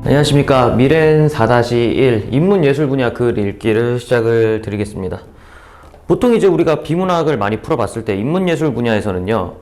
안녕하십니까. 미렌 4-1 인문예술 분야 글 읽기를 시작을 드리겠습니다. 보통 이제 우리가 비문학을 많이 풀어봤을 때 인문예술 분야에서는요,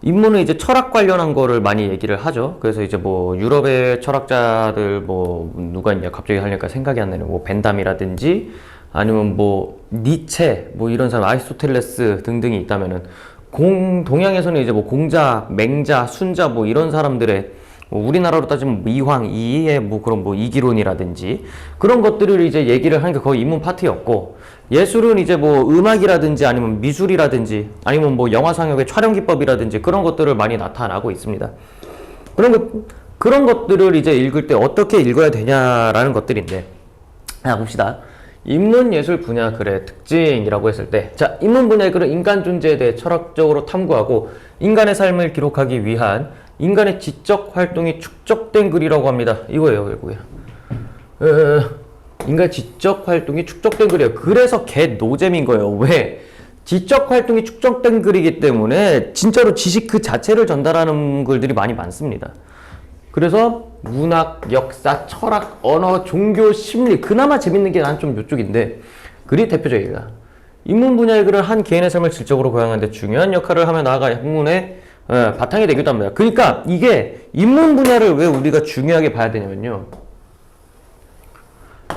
인문은 이제 철학 관련한 거를 많이 얘기를 하죠. 그래서 이제 뭐 유럽의 철학자들 뭐 누가 있냐 갑자기 하려니까 생각이 안 나네. 뭐 벤담이라든지 아니면 뭐 니체 뭐 이런 사람, 아리스토텔레스 등등이 있다면은 동양에서는 이제 뭐 공자, 맹자, 순자 뭐 이런 사람들의 뭐 우리나라로 따지면 이황, 이의 뭐 그런 뭐 이기론이라든지 그런 것들을 이제 얘기를 하는 게 거의 인문 파트였고, 예술은 이제 뭐 음악이라든지 아니면 미술이라든지 아니면 뭐 영화 상업의 촬영 기법이라든지 그런 것들을 많이 나타나고 있습니다. 그런 것들을 이제 읽을 때 어떻게 읽어야 되냐라는 것들인데, 봅시다. 인문예술 분야 글의 특징이라고 했을 때, 자, 인문 분야의 글은 인간 존재에 대해 철학적으로 탐구하고 인간의 삶을 기록하기 위한 인간의 지적 활동이 축적된 글이라고 합니다. 이거예요, 결국에. 인간의 지적 활동이 축적된 글이에요. 그래서 개 노잼인 거예요. 왜? 지적 활동이 축적된 글이기 때문에 진짜로 지식 그 자체를 전달하는 글들이 많이 많습니다. 그래서 문학, 역사, 철학, 언어, 종교, 심리, 그나마 재밌는 게 난 좀 이쪽인데 글이 대표적이다. 인문 분야의 글은 한 개인의 삶을 질적으로 고양하는 데 중요한 역할을 하며 나아가 학문의 바탕이 되기도 합니다. 그러니까 이게 인문 분야를 왜 우리가 중요하게 봐야 되냐면요,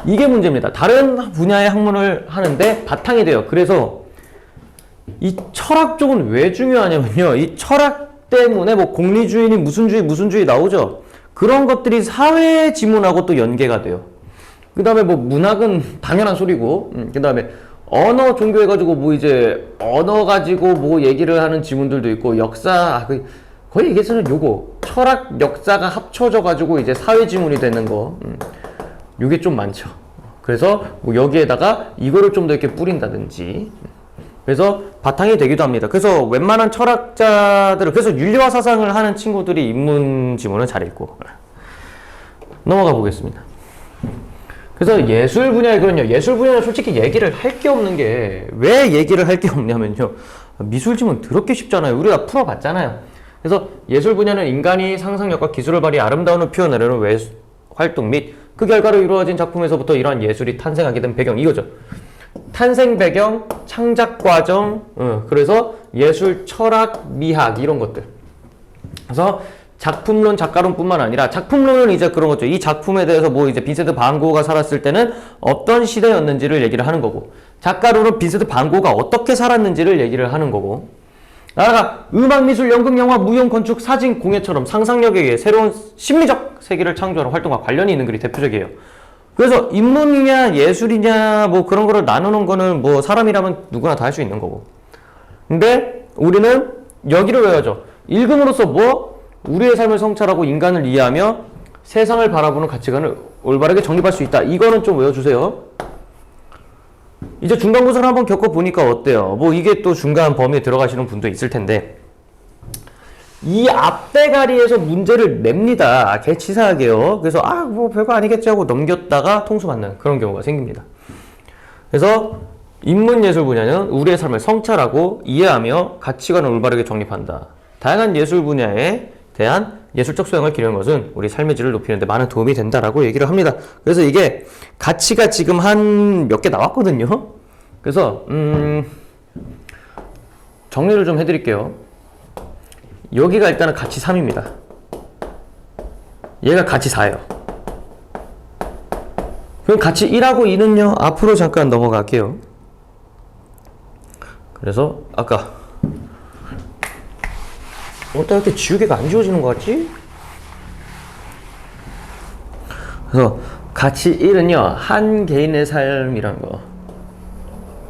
이게 문제입니다. 다른 분야의 학문을 하는데 바탕이 돼요. 그래서 이 철학 쪽은 왜 중요하냐면요, 이 철학 때문에 뭐 공리주의니 무슨 주의 나오죠. 그런 것들이 사회 지문하고 또 연계가 돼요. 그 다음에 뭐 문학은 당연한 소리고, 그 다음에 언어, 종교 해가지고 뭐 이제 언어 가지고 뭐 얘기를 하는 지문들도 있고, 역사, 거의 얘기해서는 요거 철학, 역사가 합쳐져 가지고 이제 사회 지문이 되는 거, 요게 좀 많죠. 그래서 뭐 여기에다가 이거를 좀 더 이렇게 뿌린다든지, 그래서 바탕이 되기도 합니다. 그래서 웬만한 철학자들을, 그래서 윤리화 사상을 하는 친구들이 인문 지문을 잘 읽고. 넘어가 보겠습니다. 그래서 예술 분야에 그런요, 예술 분야는 솔직히 얘기를 할 게 없는 게, 왜 얘기를 할 게 없냐면요, 미술 지문 더럽게 쉽잖아요. 우리가 풀어봤잖아요. 그래서 예술 분야는 인간이 상상력과 기술을 발휘해 아름다운 표현하려는 활동 및 그 결과로 이루어진 작품에서부터 이러한 예술이 탄생하게 된 배경, 이거죠. 탄생 배경, 창작 과정, 그래서 예술, 철학, 미학 이런 것들. 그래서 작품론, 작가론뿐만 아니라, 작품론은 이제 그런 거죠. 이 작품에 대해서 뭐 이제 빈센트 반 고흐가 살았을 때는 어떤 시대였는지를 얘기를 하는 거고, 작가론은 빈센트 반 고흐가 어떻게 살았는지를 얘기를 하는 거고, 나아가 음악, 미술, 연극, 영화, 무용, 건축, 사진, 공예처럼 상상력에 의해 새로운 심리적 세계를 창조하는 활동과 관련이 있는 글이 대표적이에요. 그래서 인문이냐 예술이냐 뭐 그런 거를 나누는 거는 뭐 사람이라면 누구나 다 할 수 있는 거고, 근데 우리는 여기를 외워야죠. 읽음으로써 뭐 우리의 삶을 성찰하고 인간을 이해하며 세상을 바라보는 가치관을 올바르게 정립할 수 있다. 이거는 좀 외워주세요. 이제 중간고사를 한번 겪어보니까 어때요? 뭐 이게 또 중간 범위에 들어가시는 분도 있을 텐데, 이 앞대가리에서 문제를 냅니다. 개치사하게요. 그래서 뭐 별거 아니겠지 하고 넘겼다가 통수 받는 그런 경우가 생깁니다. 그래서 인문예술 분야는 우리의 삶을 성찰하고 이해하며 가치관을 올바르게 정립한다. 다양한 예술 분야에 대한 예술적 소양을 기르는 것은 우리 삶의 질을 높이는 데 많은 도움이 된다라고 얘기를 합니다. 그래서 이게 가치가 지금 한 몇 개 나왔거든요. 그래서 정리를 좀 해드릴게요. 여기가 일단은 가치 3입니다. 얘가 가치 4예요. 그럼 가치 1하고 2는요, 앞으로 잠깐 넘어갈게요. 그래서 아까 어따 이렇게 지우개가 안 지워지는 것 같지? 그래서 가치 1은요, 한 개인의 삶이라는 거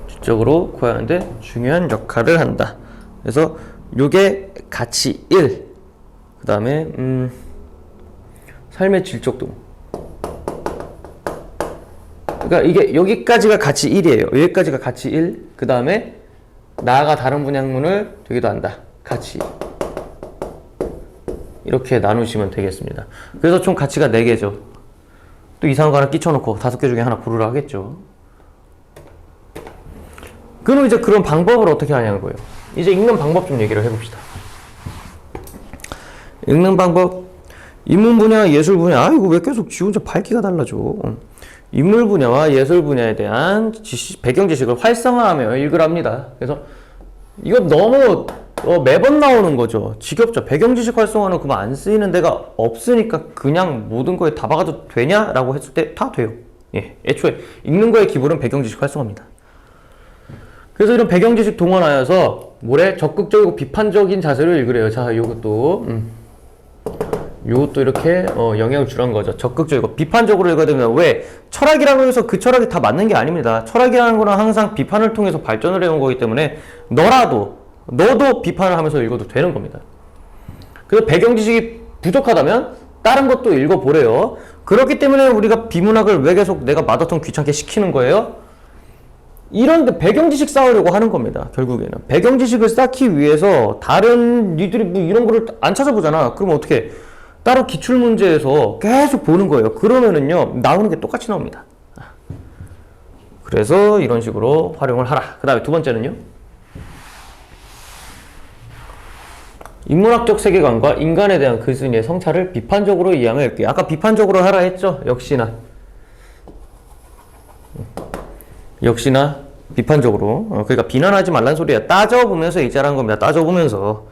지적으로 고하는데 중요한 역할을 한다. 그래서 요게 가치 1. 그 다음에 삶의 질적도. 그러니까 이게 여기까지가 가치 1이에요. 여기까지가 가치 1. 그 다음에 나아가 다른 분야 학문을 되기도 한다. 가치 2. 이렇게 나누시면 되겠습니다. 그래서 총 가치가 4개죠. 또 이상한 거 하나 끼쳐놓고 5개 중에 하나 고르라 하겠죠. 그럼 이제 그런 방법을 어떻게 하냐는 거예요. 이제 읽는 방법 좀 얘기를 해봅시다. 읽는 방법. 인문 분야, 예술 분야. 이거 왜 계속 지 혼자 밝기가 달라져. 인물 분야와 예술 분야에 대한 배경 지식을 활성화하며 읽으랍니다. 그래서 이거 너무 매번 나오는 거죠. 지겹죠. 배경 지식 활성화는 그만 안 쓰이는 데가 없으니까 그냥 모든 거에 다 박아도 되냐라고 했을 때 다 돼요. 예, 애초에 읽는 거의 기본은 배경 지식 활성화입니다. 그래서 이런 배경 지식 동원하여서 뭐래? 적극적이고 비판적인 자세를 읽으래요. 자, 요것도 이렇게 영향을 주라는 거죠. 적극적이고 비판적으로 읽어야 되면 왜? 철학이라고 해서 그 철학이 다 맞는 게 아닙니다. 철학이라는 거는 항상 비판을 통해서 발전을 해온 거기 때문에 너도 비판을 하면서 읽어도 되는 겁니다. 그래서 배경 지식이 부족하다면 다른 것도 읽어보래요. 그렇기 때문에 우리가 비문학을 왜 계속 내가 마더통 귀찮게 시키는 거예요? 이런 배경 지식 쌓으려고 하는 겁니다. 결국에는 배경 지식을 쌓기 위해서 다른 니들이 뭐 이런 거를 안 찾아보잖아. 그럼 어떻게 따로 기출 문제에서 계속 보는 거예요. 그러면은요 나오는 게 똑같이 나옵니다. 그래서 이런 식으로 활용을 하라. 그 다음에 두 번째는요, 인문학적 세계관과 인간에 대한 글쓴이의 성찰을 비판적으로 이해하며 읽기. 아까 비판적으로 하라 했죠. 역시나 비판적으로. 그러니까 비난하지 말란 소리야. 따져보면서 읽자라는 겁니다. 따져보면서.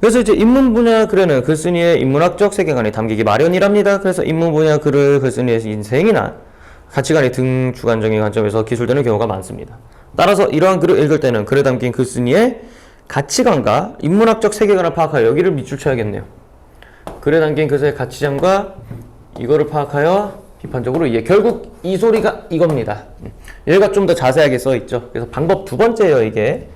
그래서 이제 인문 분야 글에는 글쓴이의 인문학적 세계관이 담기기 마련이랍니다. 그래서 인문 분야 글을 글쓴이의 인생이나 가치관이 등 주관적인 관점에서 기술되는 경우가 많습니다. 따라서 이러한 글을 읽을 때는 글에 담긴 글쓴이의 가치관과 인문학적 세계관을 파악하여 여기를 밑줄 쳐야겠네요. 글에 담긴 글의 가치관과 이거를 파악하여 비판적으로 이해. 결국 이 소리가 이겁니다. 얘가 좀 더 자세하게 써있죠. 그래서 방법 두 번째예요, 이게.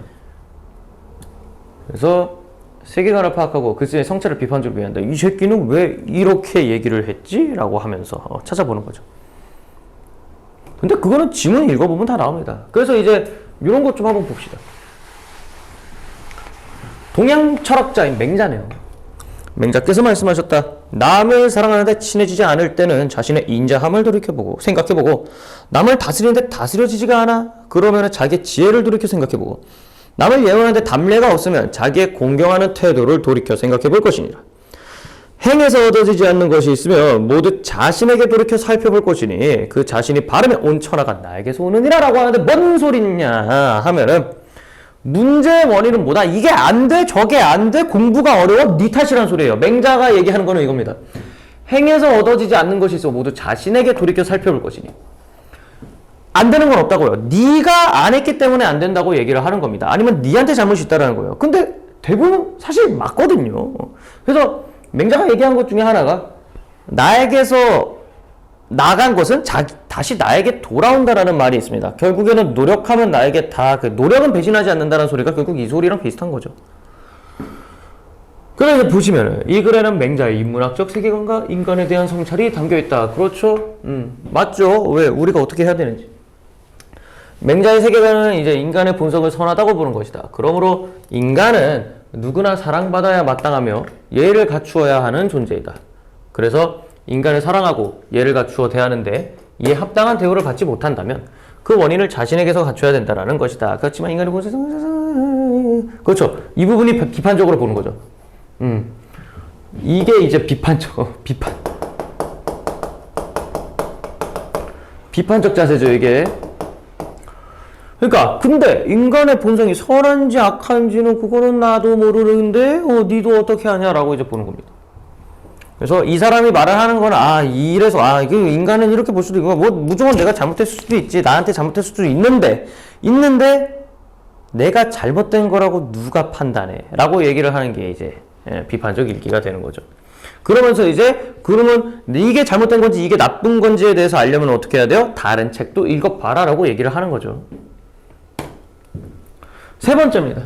그래서 세계관을 파악하고 글쓴이의 성찰을 비판적으로 이해한다. 이 새끼는 왜 이렇게 얘기를 했지? 라고 하면서 찾아보는 거죠. 근데 그거는 지문 읽어보면 다 나옵니다. 그래서 이제 이런 것 좀 한번 봅시다. 동양 철학자인 맹자네요. 맹자께서 말씀하셨다. 남을 사랑하는데 친해지지 않을 때는 자신의 인자함을 돌이켜보고 생각해보고, 남을 다스리는데 다스려지지가 않아? 그러면 자기의 지혜를 돌이켜 생각해보고, 남을 예언하는데 담례가 없으면 자기의 공경하는 태도를 돌이켜 생각해볼 것이니라. 행에서 얻어지지 않는 것이 있으면 모두 자신에게 돌이켜 살펴볼 것이니 그 자신이 바르면 온 천하가 나에게서 오느니라 라고 하는데 뭔 소리냐 하면은, 문제의 원인은 뭐다? 이게 안 돼, 저게 안 돼, 공부가 어려워, 네 탓이란 소리예요. 맹자가 얘기하는 거는 이겁니다. 행에서 얻어지지 않는 것이 있어 모두 자신에게 돌이켜 살펴볼 것이니. 안 되는 건 없다고요. 네가 안 했기 때문에 안 된다고 얘기를 하는 겁니다. 아니면 네한테 잘못이 있다는 거예요. 근데 대부분 사실 맞거든요. 그래서 맹자가 얘기한 것 중에 하나가, 나에게서 나간 것은 다시 나에게 돌아온다라는 말이 있습니다. 결국에는 노력하면 나에게 노력은 배신하지 않는다는 소리가 결국 이 소리랑 비슷한 거죠. 그래서 보시면은 이 글에는 맹자의 인문학적 세계관과 인간에 대한 성찰이 담겨있다. 그렇죠? 맞죠? 왜? 우리가 어떻게 해야 되는지. 맹자의 세계관은 이제 인간의 본성을 선하다고 보는 것이다. 그러므로 인간은 누구나 사랑받아야 마땅하며 예를 갖추어야 하는 존재이다. 그래서 인간을 사랑하고 예를 갖추어 대하는데 이에 합당한 대우를 받지 못한다면 그 원인을 자신에게서 갖춰야 된다는 것이다. 그렇지만 인간의 본성, 그렇죠. 이 부분이 비판적으로 보는 거죠. 이게 이제 비판적 자세죠, 이게. 그러니까 근데 인간의 본성이 선한지 악한지는 그거는 나도 모르는데 니도 어떻게 하냐라고 이제 보는 겁니다. 그래서 이 사람이 말을 하는 건 이래서 이게 인간은 이렇게 볼 수도 있고, 뭐 무조건 내가 잘못했을 수도 있지, 나한테 잘못했을 수도 있는데 내가 잘못된 거라고 누가 판단해? 라고 얘기를 하는 게 이제 비판적 읽기가 되는 거죠. 그러면서 이제 그러면 이게 잘못된 건지 이게 나쁜 건지에 대해서 알려면 어떻게 해야 돼요? 다른 책도 읽어봐라 라고 얘기를 하는 거죠. 세 번째입니다.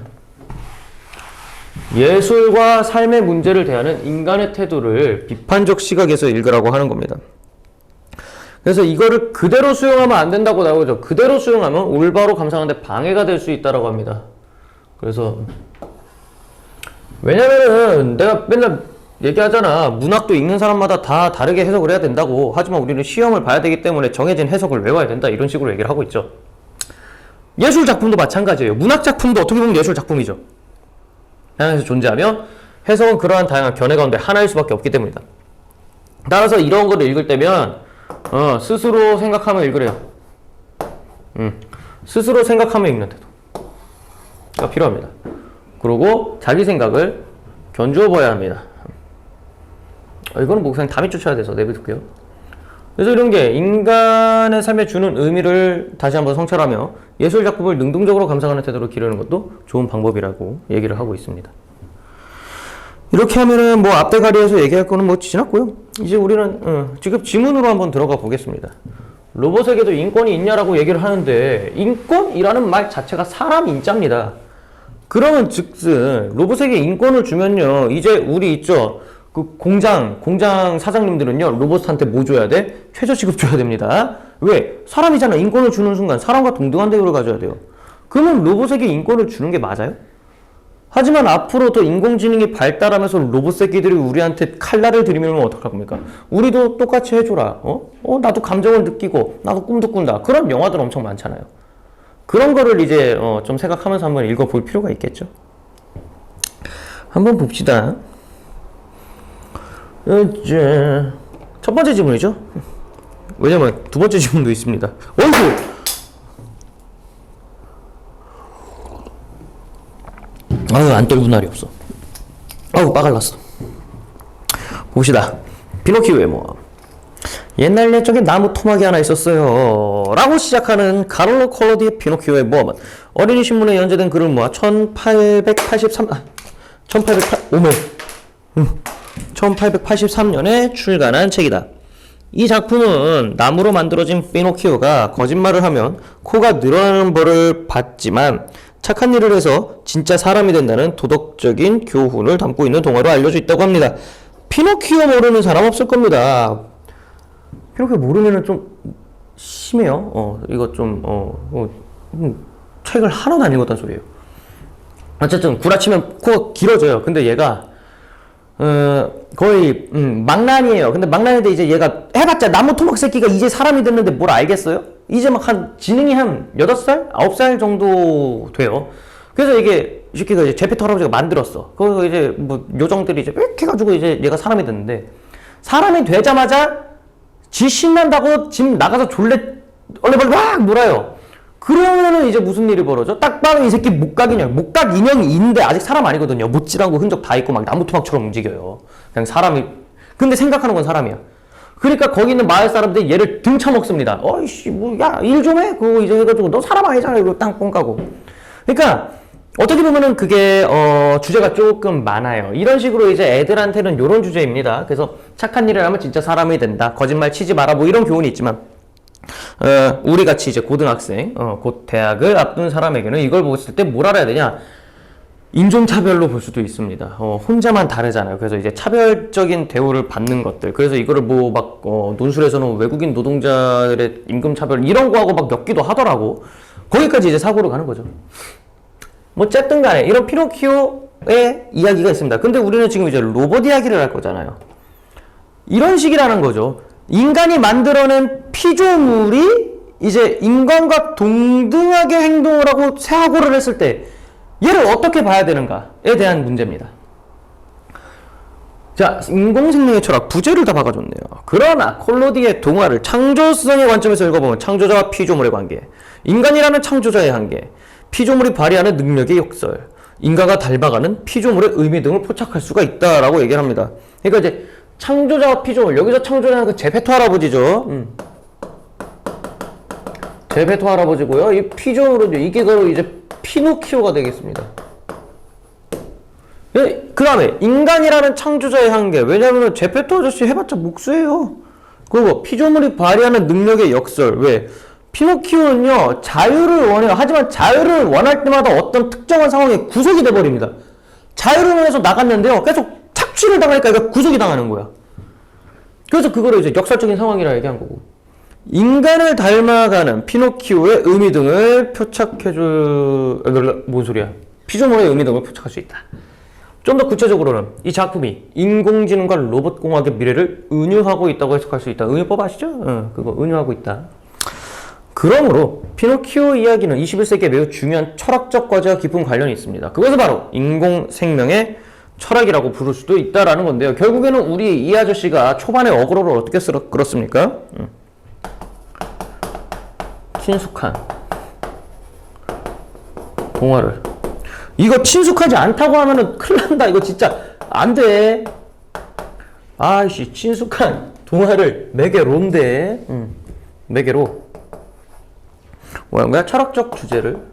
예술과 삶의 문제를 대하는 인간의 태도를 비판적 시각에서 읽으라고 하는 겁니다. 그래서 이거를 그대로 수용하면 안 된다고 나오죠. 그대로 수용하면 올바로 감상하는데 방해가 될 수 있다고 합니다. 그래서 왜냐면은 내가 맨날 얘기하잖아. 문학도 읽는 사람마다 다 다르게 해석을 해야 된다고. 하지만 우리는 시험을 봐야 되기 때문에 정해진 해석을 외워야 된다. 이런 식으로 얘기를 하고 있죠. 예술 작품도 마찬가지예요. 문학 작품도 어떻게 보면 예술 작품이죠. 다양해서 존재하며 해석은 그러한 다양한 견해 가운데 하나일 수밖에 없기 때문이다. 따라서 이런 거를 읽을 때면 스스로 생각하며 읽으래요. 스스로 생각하며 읽는 태도가 필요합니다. 그리고 자기 생각을 견주어 봐야 합니다. 이거는 뭐 그냥 담이 쫓아야 돼서 내비둘게요. 그래서 이런 게 인간의 삶에 주는 의미를 다시 한번 성찰하며 예술 작품을 능동적으로 감상하는 태도로 기르는 것도 좋은 방법이라고 얘기를 하고 있습니다. 이렇게 하면은 뭐 앞대가리에서 얘기할 거는 뭐 지났고요. 이제 우리는 지금 지문으로 한번 들어가 보겠습니다. 로봇에게도 인권이 있냐라고 얘기를 하는데 인권이라는 말 자체가 사람 인자입니다. 그러면 즉슨 로봇에게 인권을 주면요, 이제 우리 있죠, 그 공장 사장님들은요, 로봇한테 뭐 줘야 돼? 최저시급 줘야 됩니다. 왜? 사람이잖아. 인권을 주는 순간 사람과 동등한 대우를 가져야 돼요. 그러면 로봇에게 인권을 주는 게 맞아요? 하지만 앞으로 더 인공지능이 발달하면서 로봇 새끼들이 우리한테 칼날을 들이밀면 어떡할 겁니까? 우리도 똑같이 해줘라. 나도 감정을 느끼고 나도 꿈도 꾼다. 그런 영화들 엄청 많잖아요. 그런 거를 이제 좀 생각하면서 한번 읽어볼 필요가 있겠죠. 한번 봅시다. 이제 첫 번째 지문이죠. 왜냐면 두 번째 지문도 있습니다. 어이구! 아유, 안 떨군 날이 없어. 아우, 빠갈났어. 봅시다. 피노키오의 모험. 옛날 옛적에 나무 토막이 하나 있었어요. 라고 시작하는 카를로 콜로디의 피노키오의 모험은 어린이 신문에 연재된 글을 모아 1883년에 출간한 책이다. 이 작품은 나무로 만들어진 피노키오가 거짓말을 하면 코가 늘어나는 벌을 받지만 착한 일을 해서 진짜 사람이 된다는 도덕적인 교훈을 담고 있는 동화로 알려져 있다고 합니다. 피노키오 모르는 사람 없을 겁니다. 피노키오 모르면은 좀 심해요. 이거 책을 하나도 안 읽었단 소리예요. 어쨌든 구라치면 코가 길어져요. 근데 얘가 거의 망난이에요. 근데 망난인데 이제 얘가 해봤자 나무 토막 새끼가 이제 사람이 됐는데 뭘 알겠어요? 이제 막 지능이 한 8살? 9살 정도 돼요. 그래서 이 새끼가 이제 제페토 할아버지가 만들었어. 그거 이제 뭐 요정들이 이제 빽 해가지고 이제 얘가 사람이 됐는데, 사람이 되자마자 지 신난다고 집 나가서 졸래 얼레벌레 막 놀아요. 그러면은 이제 무슨 일이 벌어져? 딱 봐도 이 새끼 목각 인형인데 아직 사람 아니거든요. 못질하고 흔적 다 있고 막 나무 토막처럼 움직여요. 그냥 사람이. 근데 생각하는 건 사람이야. 그러니까 거기 있는 마을 사람들이 얘를 등쳐먹습니다. 어이씨, 일 좀 해? 그거 이제 해가지고, 너 사람 아니잖아. 이거 땅 까고. 그러니까, 어떻게 보면은 그게, 주제가 조금 많아요. 이런 식으로 이제 애들한테는 요런 주제입니다. 그래서 착한 일을 하면 진짜 사람이 된다. 거짓말 치지 마라. 뭐 이런 교훈이 있지만, 우리 같이 이제 고등학생, 곧 대학을 앞둔 사람에게는 이걸 보았을 때 뭘 알아야 되냐? 인종차별로 볼 수도 있습니다. 혼자만 다르잖아요. 그래서 이제 차별적인 대우를 받는 것들. 그래서 이거를 논술에서는 외국인 노동자들의 임금차별 이런 거하고 막 엮기도 하더라고. 거기까지 이제 사고로 가는 거죠. 뭐, 어쨌든 간에 이런 피노키오의 이야기가 있습니다. 근데 우리는 지금 이제 로봇 이야기를 할 거잖아요. 이런 식이라는 거죠. 인간이 만들어낸 피조물이 이제 인간과 동등하게 행동을 하고 사고를 했을 때 얘를 어떻게 봐야 되는가에 대한 문제입니다. 자, 인공생명의 철학 부제를 다 박아줬네요. 그러나 콜로디의 동화를 창조성의 관점에서 읽어보면 창조자와 피조물의 관계, 인간이라는 창조자의 한계, 피조물이 발휘하는 능력의 역설, 인간과 닮아가는 피조물의 의미 등을 포착할 수가 있다라고 얘기를 합니다. 그러니까 이제 창조자와 피조물, 여기서 창조자는 그 제페토 할아버지죠. 제페토 할아버지고요. 이 피조물은 이게 바로 이제 피노키오가 되겠습니다. 그 다음에 인간이라는 창조자의 한계. 왜냐하면 제페토 아저씨 해봤자 목수예요. 그리고 피조물이 발휘하는 능력의 역설. 왜? 피노키오는요, 자유를 원해요. 하지만 자유를 원할 때마다 어떤 특정한 상황에 구속이 돼버립니다. 자유를 원해서 나갔는데요, 계속 착취를 당하니까 얘가 구속이 당하는 거야. 그래서 그거를 이제 역설적인 상황이라 얘기한 거고. 인간을 닮아가는 피노키오의 의미 등을 뭔 소리야? 피조물의 의미 등을 포착할 수 있다. 좀 더 구체적으로는 이 작품이 인공지능과 로봇공학의 미래를 은유하고 있다고 해석할 수 있다. 은유법 아시죠? 그거 은유하고 있다. 그러므로 피노키오 이야기는 21세기에 매우 중요한 철학적 과제와 깊은 관련이 있습니다. 그것은 바로 인공생명의 철학이라고 부를 수도 있다라는 건데요. 결국에는 우리 이 아저씨가 초반에 어그로를 어떻게 끌었습니까? 친숙한 동화를. 이거 친숙하지 않다고 하면은 큰일 난다. 이거 진짜 안 돼. 아이씨, 친숙한 동화를 매개로인데. 매개로. 뭐야? 철학적 주제를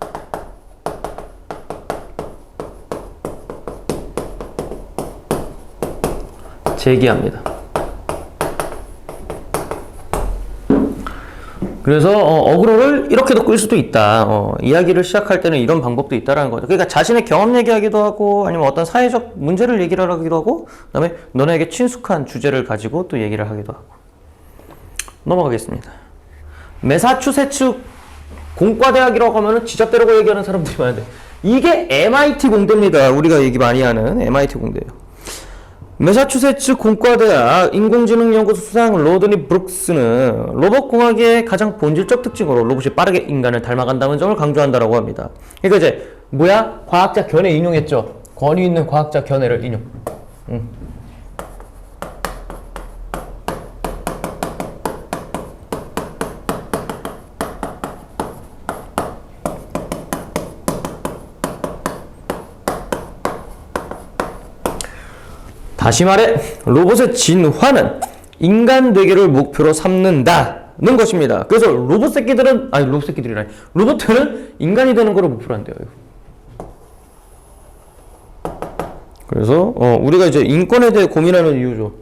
제기합니다. 그래서 어그로를 이렇게도 끌 수도 있다. 이야기를 시작할 때는 이런 방법도 있다라는 거죠. 그러니까 자신의 경험 얘기하기도 하고 아니면 어떤 사회적 문제를 얘기를 하기도 하고 그다음에 너네에게 친숙한 주제를 가지고 또 얘기를 하기도 하고. 넘어가겠습니다. 매사추세츠 공과대학이라고 하면은 지잡대라고 얘기하는 사람들이 많은데 이게 MIT 공대입니다. 우리가 얘기 많이 하는 MIT 공대예요. 매사추세츠 공과대학 인공지능연구소 수장 로드니 브룩스는 로봇공학의 가장 본질적 특징으로 로봇이 빠르게 인간을 닮아간다는 점을 강조한다라고 합니다. 그러니까 이제 뭐야? 과학자 견해 인용했죠. 권위 있는 과학자 견해를 인용. 다시 말해 로봇의 진화는 인간 되기를 목표로 삼는다는 것입니다. 그래서 로봇들은 인간이 되는 거를 목표로 한대요. 그래서 우리가 이제 인권에 대해 고민하는 이유죠.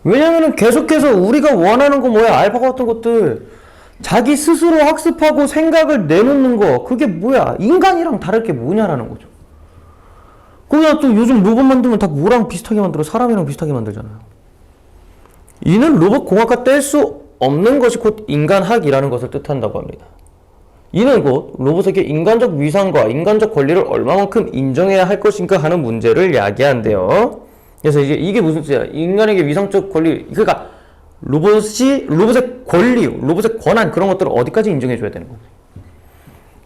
왜냐면은 계속해서 우리가 원하는 거 뭐야? 알파 같은 것들 자기 스스로 학습하고 생각을 내놓는 거 그게 뭐야? 인간이랑 다를 게 뭐냐라는 거죠. 거기다 또 요즘 로봇 만들면 다 뭐랑 비슷하게 만들어? 사람이랑 비슷하게 만들잖아요. 이는 로봇 공학과 뗄 수 없는 것이 곧 인간학이라는 것을 뜻한다고 합니다. 이는 곧 로봇에게 인간적 위상과 인간적 권리를 얼마만큼 인정해야 할 것인가 하는 문제를 야기한대요. 그래서 이게 무슨 뜻이야? 인간에게 위상적 권리, 그러니까 로봇의 권리, 로봇의 권한 그런 것들을 어디까지 인정해줘야 되는 거지?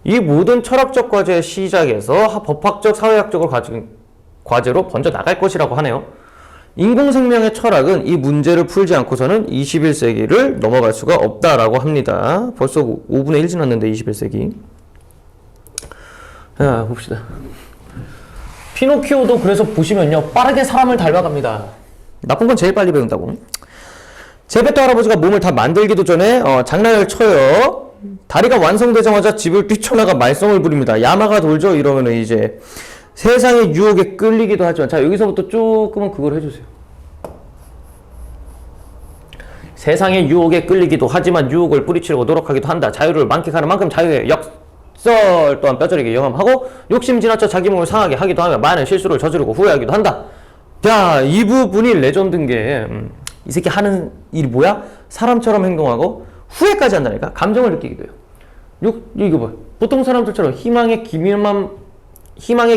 이 모든 철학적 과제의 시작에서 법학적, 사회학적으로 가진 과제로 번져 나갈 것이라고 하네요. 인공생명의 철학은 이 문제를 풀지 않고서는 21세기를 넘어갈 수가 없다라고 합니다. 벌써 5분의 1 지났는데 21세기. 자, 봅시다. 피노키오도 그래서 보시면요 빠르게 사람을 닮아갑니다. 나쁜 건 제일 빨리 배운다고. 제베토 할아버지가 몸을 다 만들기도 전에 장난을 쳐요. 다리가 완성되자마자 집을 뛰쳐나가 말썽을 부립니다. 야마가 돌죠. 이러면은 이제 세상의 유혹에 끌리기도 하지만 자 여기서부터 조금은 그걸 해주세요. 세상의 유혹에 끌리기도 하지만 유혹을 뿌리치려고 노력하기도 한다. 자유를 만끽하는 만큼 자유의 역설 또한 뼈저리게 경험하고 욕심 지나쳐 자기 몸을 상하게 하기도 하며 많은 실수를 저지르고 후회하기도 한다. 자, 이 부분이 레전드인 게 이 새끼 하는 일이 뭐야? 사람처럼 행동하고 후회까지 한다니까? 감정을 느끼기도 해요. 이거 봐. 보통 사람들처럼 희망의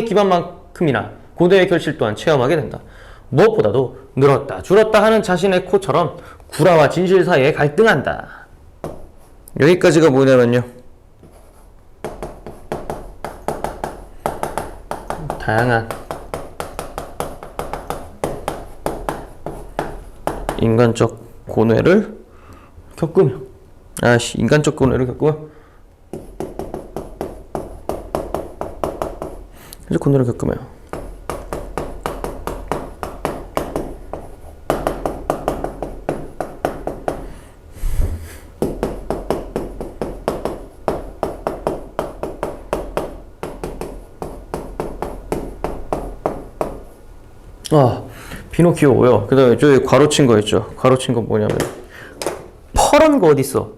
기반만큼이나 고대의 결실 또한 체험하게 된다. 무엇보다도 늘었다 줄었다 하는 자신의 코처럼 구라와 진실 사이에 갈등한다. 여기까지가 뭐냐면요. 다양한 인간적 고뇌를 겪으며 인간적 고뇌를 겪으며 그래서 고뇌를 겪으며 피노키오고요. 그 다음에 저기 괄호친 거 있죠. 괄호친 건 뭐냐면 퍼런 거 어딨어?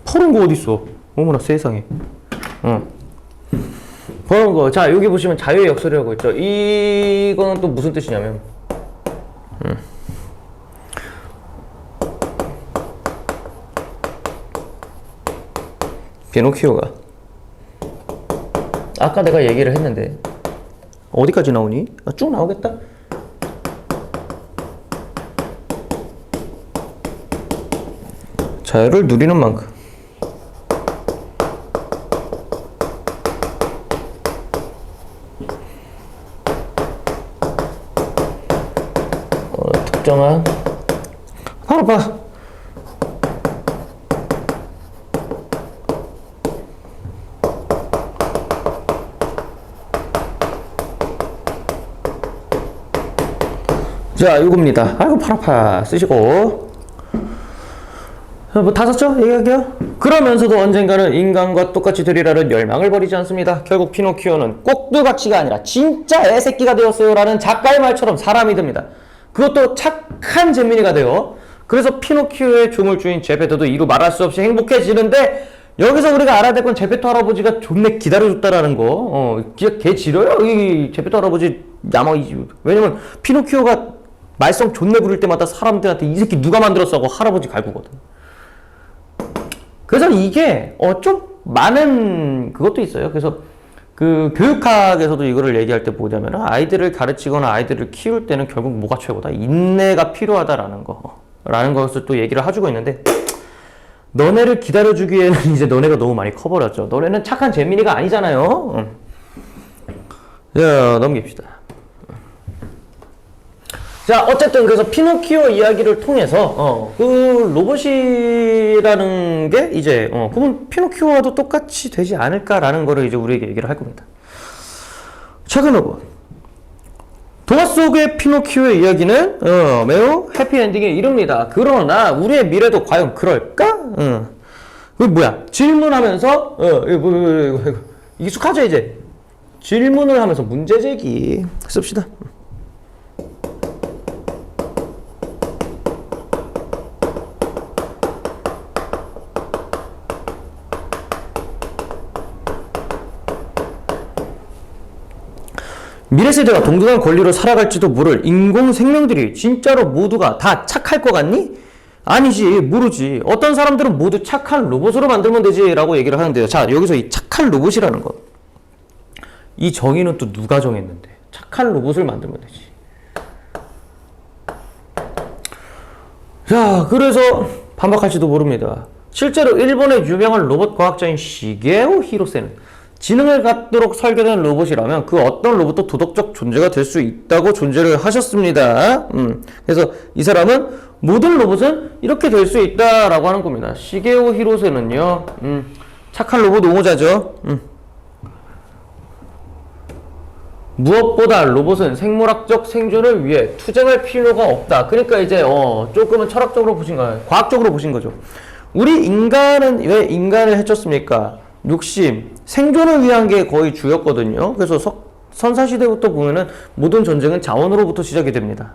퍼런 거 어딨어? 어머나 세상에. 퍼런 거. 자 여기 보시면 자유의 역설이라고 있죠. 이거는 또 무슨 뜻이냐면 피노키오가 아까 내가 얘기를 했는데 어디까지 나오니? 쭉 나오겠다? 자유를 누리는 만큼. 특정한 바로 봐. 자, 이겁니다. 아이고, 팔 아파. 쓰시고. 뭐 다 썼죠? 얘기할게요. 그러면서도 언젠가는 인간과 똑같이 되리라는 열망을 버리지 않습니다. 결국 피노키오는 꼭두가치가 아니라 진짜 애새끼가 되었어요 라는 작가의 말처럼 사람이 됩니다. 그것도 착한 잼민이가 돼요. 그래서 피노키오의 조물주인 제페토도 이루 말할 수 없이 행복해지는데, 여기서 우리가 알아야 될 건 제페토 할아버지가 존내 기다려줬다라는 거. 걔 지려요? 이 제페토 할아버지 야망이지. 왜냐면 피노키오가 말썽 존내 부릴 때마다 사람들한테 이 새끼 누가 만들었어 하고 할아버지 갈구거든. 그래서 이게 좀 많은 그것도 있어요. 그래서 그 교육학에서도 이거를 얘기할 때 뭐냐면, 아이들을 가르치거나 아이들을 키울 때는 결국 뭐가 최고다? 인내가 필요하다라는 라는 것을 또 얘기를 해주고 있는데, 너네를 기다려주기에는 이제 너네가 너무 많이 커버렸죠. 너네는 착한 재민이가 아니잖아요. 자, 넘깁시다. 자, 어쨌든 그래서 피노키오 이야기를 통해서 그 로봇이라는 게 이제 그러면 피노키오와도 똑같이 되지 않을까라는 거를 이제 우리에게 얘기를 할 겁니다. 최근 로봇. 동화 속의 피노키오의 이야기는 매우 해피엔딩에 이릅니다. 그러나 우리의 미래도 과연 그럴까? 그 뭐야? 질문하면서 익숙하죠 이제. 질문을 하면서 문제 제기 씁시다. 미래 세대가 동등한 권리로 살아갈지도 모를 인공 생명들이 진짜로 모두가 다 착할 것 같니? 아니지, 모르지. 어떤 사람들은 모두 착한 로봇으로 만들면 되지 라고 얘기를 하는데요. 자, 여기서 이 착한 로봇이라는 것, 이 정의는 또 누가 정했는데? 착한 로봇을 만들면 되지. 자, 그래서 반박할지도 모릅니다. 실제로 일본의 유명한 로봇 과학자인 시게오 히로세는 지능을 갖도록 설계된 로봇이라면 그 어떤 로봇도 도덕적 존재가 될 수 있다고 존재를 하셨습니다. 그래서 이 사람은 모든 로봇은 이렇게 될 수 있다라고 하는 겁니다. 시게오 히로세는요, 착한 로봇 옹호자죠. 무엇보다 로봇은 생물학적 생존을 위해 투쟁할 필요가 없다. 그러니까 이제 조금은 철학적으로 보신 거예요. 과학적으로 보신 거죠. 우리 인간은 왜 인간을 해쳤습니까? 욕심, 생존을 위한 게 거의 주였거든요. 그래서 선사시대부터 보면은 모든 전쟁은 자원으로부터 시작이 됩니다.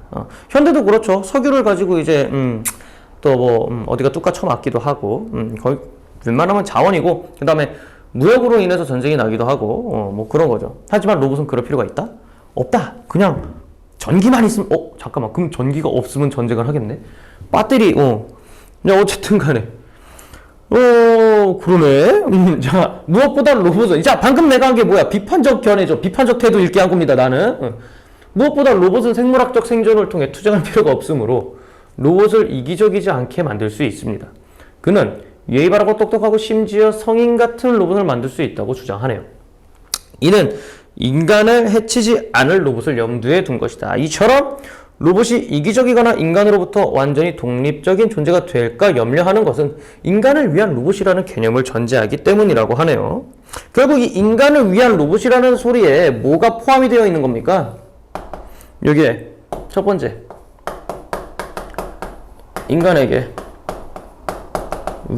현대도 그렇죠. 석유를 가지고 이제 또 뭐 어디가 뚝까 쳐맞기도 하고 거의 웬만하면 자원이고, 그 다음에 무역으로 인해서 전쟁이 나기도 하고 뭐 그런 거죠. 하지만 로봇은 그럴 필요가 있다? 없다. 그냥 전기만 있으면 잠깐만, 그럼 전기가 없으면 전쟁을 하겠네? 배터리 그냥 어쨌든 간에 그러네. 자, 무엇보다 로봇은, 자, 방금 내가 한 게 뭐야? 비판적 견해죠. 비판적 태도 읽게 한 겁니다, 나는. 무엇보다 로봇은 생물학적 생존을 통해 투쟁할 필요가 없으므로 로봇을 이기적이지 않게 만들 수 있습니다. 그는 예의 바르고 똑똑하고 심지어 성인 같은 로봇을 만들 수 있다고 주장하네요. 이는 인간을 해치지 않을 로봇을 염두에 둔 것이다. 이처럼 로봇이 이기적이거나 인간으로부터 완전히 독립적인 존재가 될까 염려하는 것은 인간을 위한 로봇이라는 개념을 전제하기 때문이라고 하네요. 결국 이 인간을 위한 로봇이라는 소리에 뭐가 포함이 되어 있는 겁니까? 여기에 첫 번째, 인간에게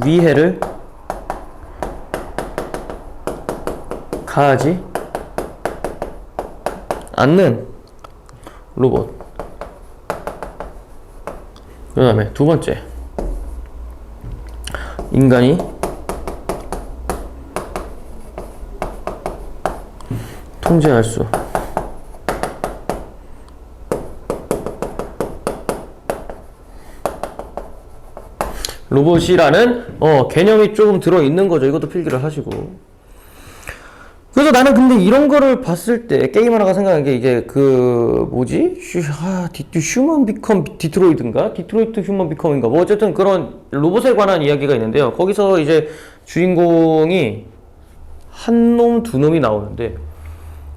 위해를 가하지 않는 로봇. 그 다음에 두 번째, 인간이 통제할 수 로봇이라는 개념이 조금 들어있는 거죠. 이것도 필기를 하시고. 그래서 나는 근데 이런 거를 봤을 때 게임 하나가 생각난 게 이제 그 뭐지? 휴먼 비컴 디트로이트인가? 디트로이트 휴먼 비컴인가? 뭐 어쨌든 그런 로봇에 관한 이야기가 있는데요. 거기서 이제 주인공이 한 놈, 두 놈이 나오는데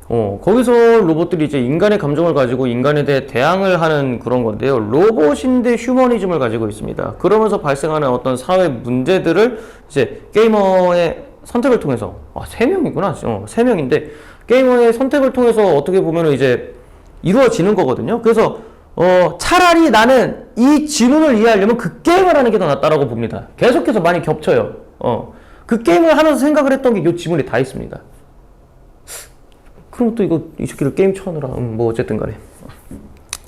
거기서 로봇들이 이제 인간의 감정을 가지고 인간에 대해 대항을 하는 그런 건데요. 로봇인데 휴머니즘을 가지고 있습니다. 그러면서 발생하는 어떤 사회 문제들을 이제 게이머의 선택을 통해서, 세 명이구나. 세 명인데, 게이머의 선택을 통해서 어떻게 보면 이제 이루어지는 거거든요. 그래서, 차라리 나는 이 질문을 이해하려면 그 게임을 하는 게 더 낫다라고 봅니다. 계속해서 많이 겹쳐요. 그 게임을 하면서 생각을 했던 게 이 질문에 다 있습니다. 그럼 또 이 새끼를 게임 쳐느라, 뭐 어쨌든 간에.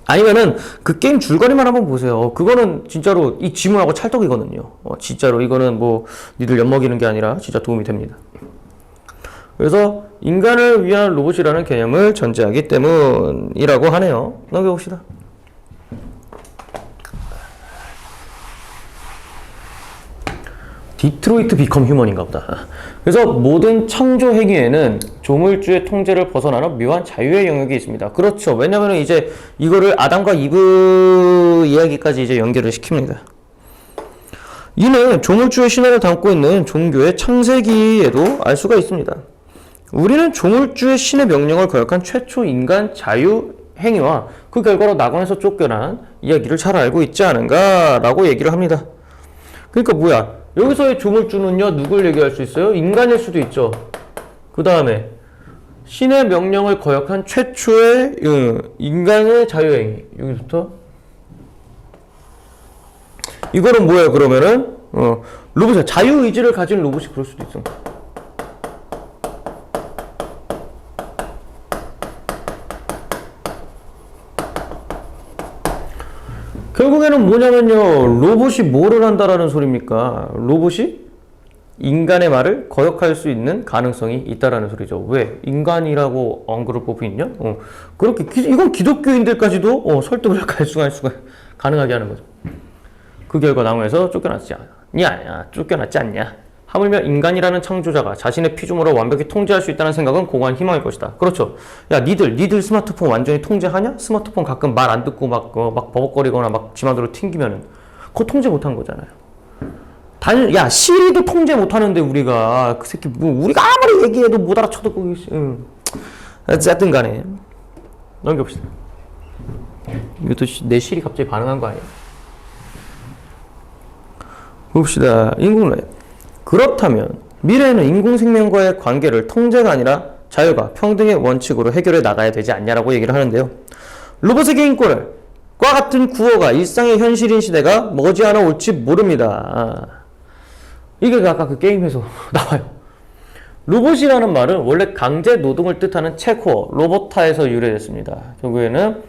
아니면은 그 게임 줄거리만 한번 보세요. 그거는 진짜로 이 지문하고 찰떡이거든요. 진짜로 이거는 뭐 니들 엿먹이는 게 아니라 진짜 도움이 됩니다. 그래서 인간을 위한 로봇이라는 개념을 전제하기 때문이라고 하네요. 넘겨봅시다. 디트로이트 비컴 휴먼인가 보다. 그래서 모든 창조 행위에는 조물주의 통제를 벗어나는 묘한 자유의 영역이 있습니다. 그렇죠. 왜냐면 이제 이거를 아담과 이브 이야기까지 이제 연결을 시킵니다. 이는 조물주의 신화를 담고 있는 종교의 창세기에도 알 수가 있습니다. 우리는 조물주의 신의 명령을 거역한 최초 인간 자유 행위와 그 결과로 낙원에서 쫓겨난 이야기를 잘 알고 있지 않은가라고 얘기를 합니다. 그러니까 뭐야? 여기서의 조물주는요, 누굴 얘기할 수 있어요? 인간일 수도 있죠. 그 다음에, 신의 명령을 거역한 최초의 인간의 자유행위. 여기부터. 이거는 뭐예요, 그러면은? 로봇이, 자유의지를 가진 로봇이 그럴 수도 있어. 결국에는 뭐냐면요, 로봇이 뭐를 한다라는 소리입니까? 로봇이 인간의 말을 거역할 수 있는 가능성이 있다라는 소리죠. 왜? 인간이라고 언급을 뽑고 있냐? 그렇게 이건 기독교인들까지도 설득을 가능하게 하는 거죠. 그 결과 낙원에서 쫓겨났지 않냐? 하물며 인간이라는 창조자가 자신의 피조물을 완벽히 통제할 수 있다는 생각은 공허한 희망일 것이다. 그렇죠. 야, 니들 스마트폰 완전히 통제하냐? 스마트폰 가끔 말 안 듣고 막 버벅거리거나 막 지마대로 튕기면은 그거 통제 못한 거잖아요. 야, 시리도 통제 못하는데 우리가 그 새끼 뭐 우리가 아무리 얘기해도 못 알아쳐듣고 어쨌든 간에 넘겨봅시다. 이것도 내 시리 갑자기 반응한 거 아니야? 봅시다. 인공지능. 그렇다면 미래에는 인공생명과의 관계를 통제가 아니라 자유가 평등의 원칙으로 해결해 나가야 되지 않냐라고 얘기를 하는데요. 로봇에게 인권을 과 같은 구호가 일상의 현실인 시대가 머지않아 올지 모릅니다. 이게 아까 그 게임에서 나와요. 로봇이라는 말은 원래 강제 노동을 뜻하는 체코 로보타에서 유래됐습니다. 결국에는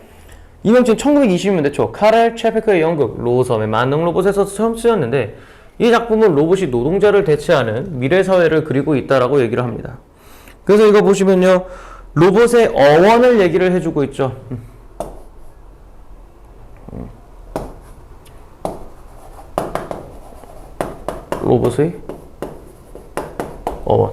이 명칭 1920년대 초 카렐 체페크의 연극 로섬의 만능 로봇에서 처음 쓰였는데 이 작품은 로봇이 노동자를 대체하는 미래 사회를 그리고 있다라고 얘기를 합니다. 그래서 이거 보시면요, 로봇의 어원을 얘기를 해주고 있죠. 로봇의 어원.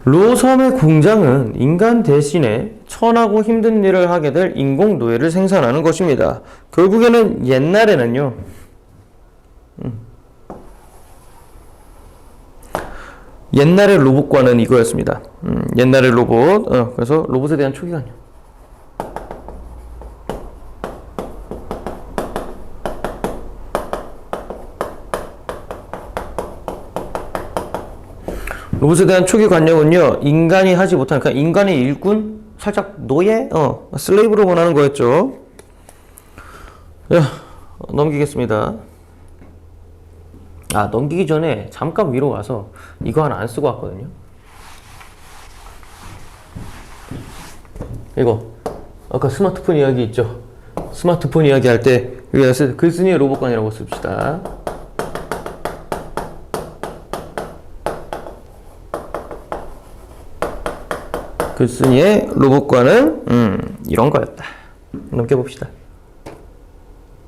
로섬의 공장은 인간 대신에 천하고 힘든 일을 하게 될 인공 노예를 생산하는 것입니다. 결국에는 옛날에는요. 옛날의 로봇과는 이거였습니다. 옛날의 로봇. 그래서 로봇에 대한 초기관념. 로봇에 대한 초기관념은요, 인간이 하지 못하는, 그러니까 인간의 일꾼? 살짝 노예? 슬레이브로 원하는 거였죠. 야, 넘기겠습니다. 넘기기 전에 잠깐 위로 와서 이거 하나 안 쓰고 왔거든요. 이거 아까 스마트폰 이야기 있죠? 스마트폰 이야기 할 때 여기다 글쓴이의 로봇관이라고 씁시다. 글쓴이의 로봇관은 이런 거였다. 넘겨봅시다.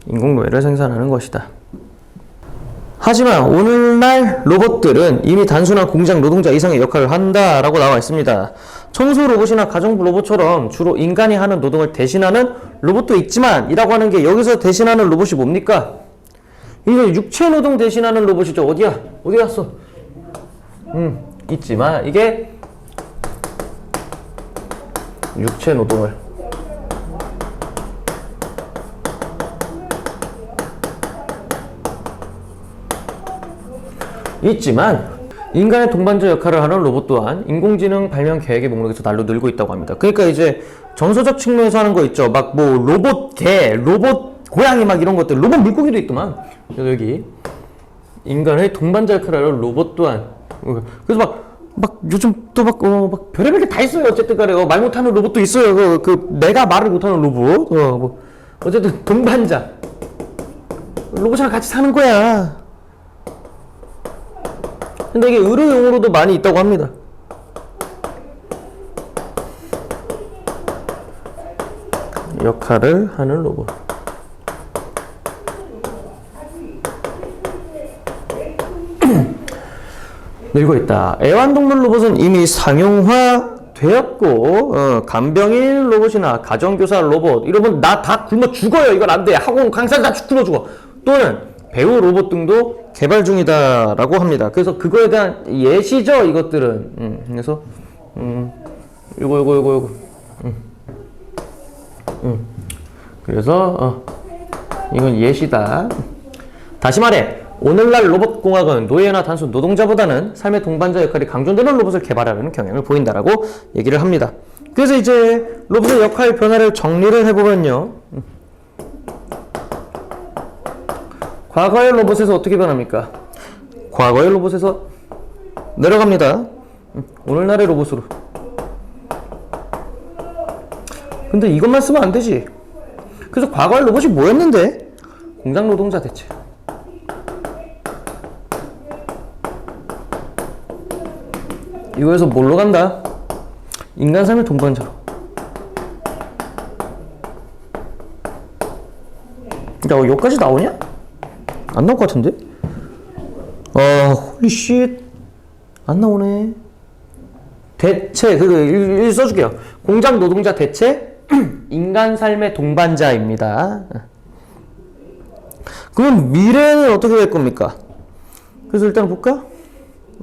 인공노예를 생산하는 것이다. 하지만 오늘날 로봇들은 이미 단순한 공장 노동자 이상의 역할을 한다라고 나와 있습니다. 청소 로봇이나 가정부 로봇처럼 주로 인간이 하는 노동을 대신하는 로봇도 있지만 이라고 하는 게 여기서 대신하는 로봇이 뭡니까? 이거 육체 노동 대신하는 로봇이죠. 어디야? 어디 갔어? 있지만 이게 육체 노동을 있지만 인간의 동반자 역할을 하는 로봇 또한 인공지능 발명 계획의 목록에서 날로 늘고 있다고 합니다. 그러니까 이제 정서적 측면에서 하는 거 있죠. 막 뭐 로봇 개, 로봇 고양이 막 이런 것들, 로봇 물고기도 있더만. 그래서 여기 인간의 동반자 역할을 하는 로봇 또한. 그래서 막 요즘 또 막 별의별 게 다 있어요. 어쨌든 간에 말 못하는 로봇도 있어요. 내가 말을 못하는 로봇. 뭐 어쨌든 동반자 로봇이랑 같이 사는 거야. 근데 이게 의료용으로도 많이 있다고 합니다. 역할을 하는 로봇. 늘고 있다. 애완동물 로봇은 이미 상용화 되었고 간병인 로봇이나 가정교사 로봇 이러면 나 다 굶어 죽어요. 이건 안 돼. 학원 강사 다 굶어 죽어. 또는 배우 로봇 등도 개발 중이다라고 합니다. 그래서 그거에 대한 예시죠, 이것들은. 그래서 요거. 그래서 이건 예시다. 다시 말해, 오늘날 로봇공학은 노예나 단순 노동자보다는 삶의 동반자 역할이 강조되는 로봇을 개발하려는 경향을 보인다라고 얘기를 합니다. 그래서 이제 로봇의 역할 변화를 정리를 해보면요. 과거의 로봇에서 어떻게 변합니까? 과거의 로봇에서 내려갑니다. 오늘날의 로봇으로. 근데 이것만 쓰면 안 되지. 그래서 과거의 로봇이 뭐였는데? 공장 노동자 대체. 이거에서 뭘로 간다? 인간 삶의 동반자로. 야, 여기까지 나오냐? 안 나올 것 같은데? 홀리쉣. 안 나오네. 대체, 일 써줄게요. 공장 노동자 대체, 인간 삶의 동반자입니다. 그럼 미래는 어떻게 될 겁니까? 그래서 일단 볼까?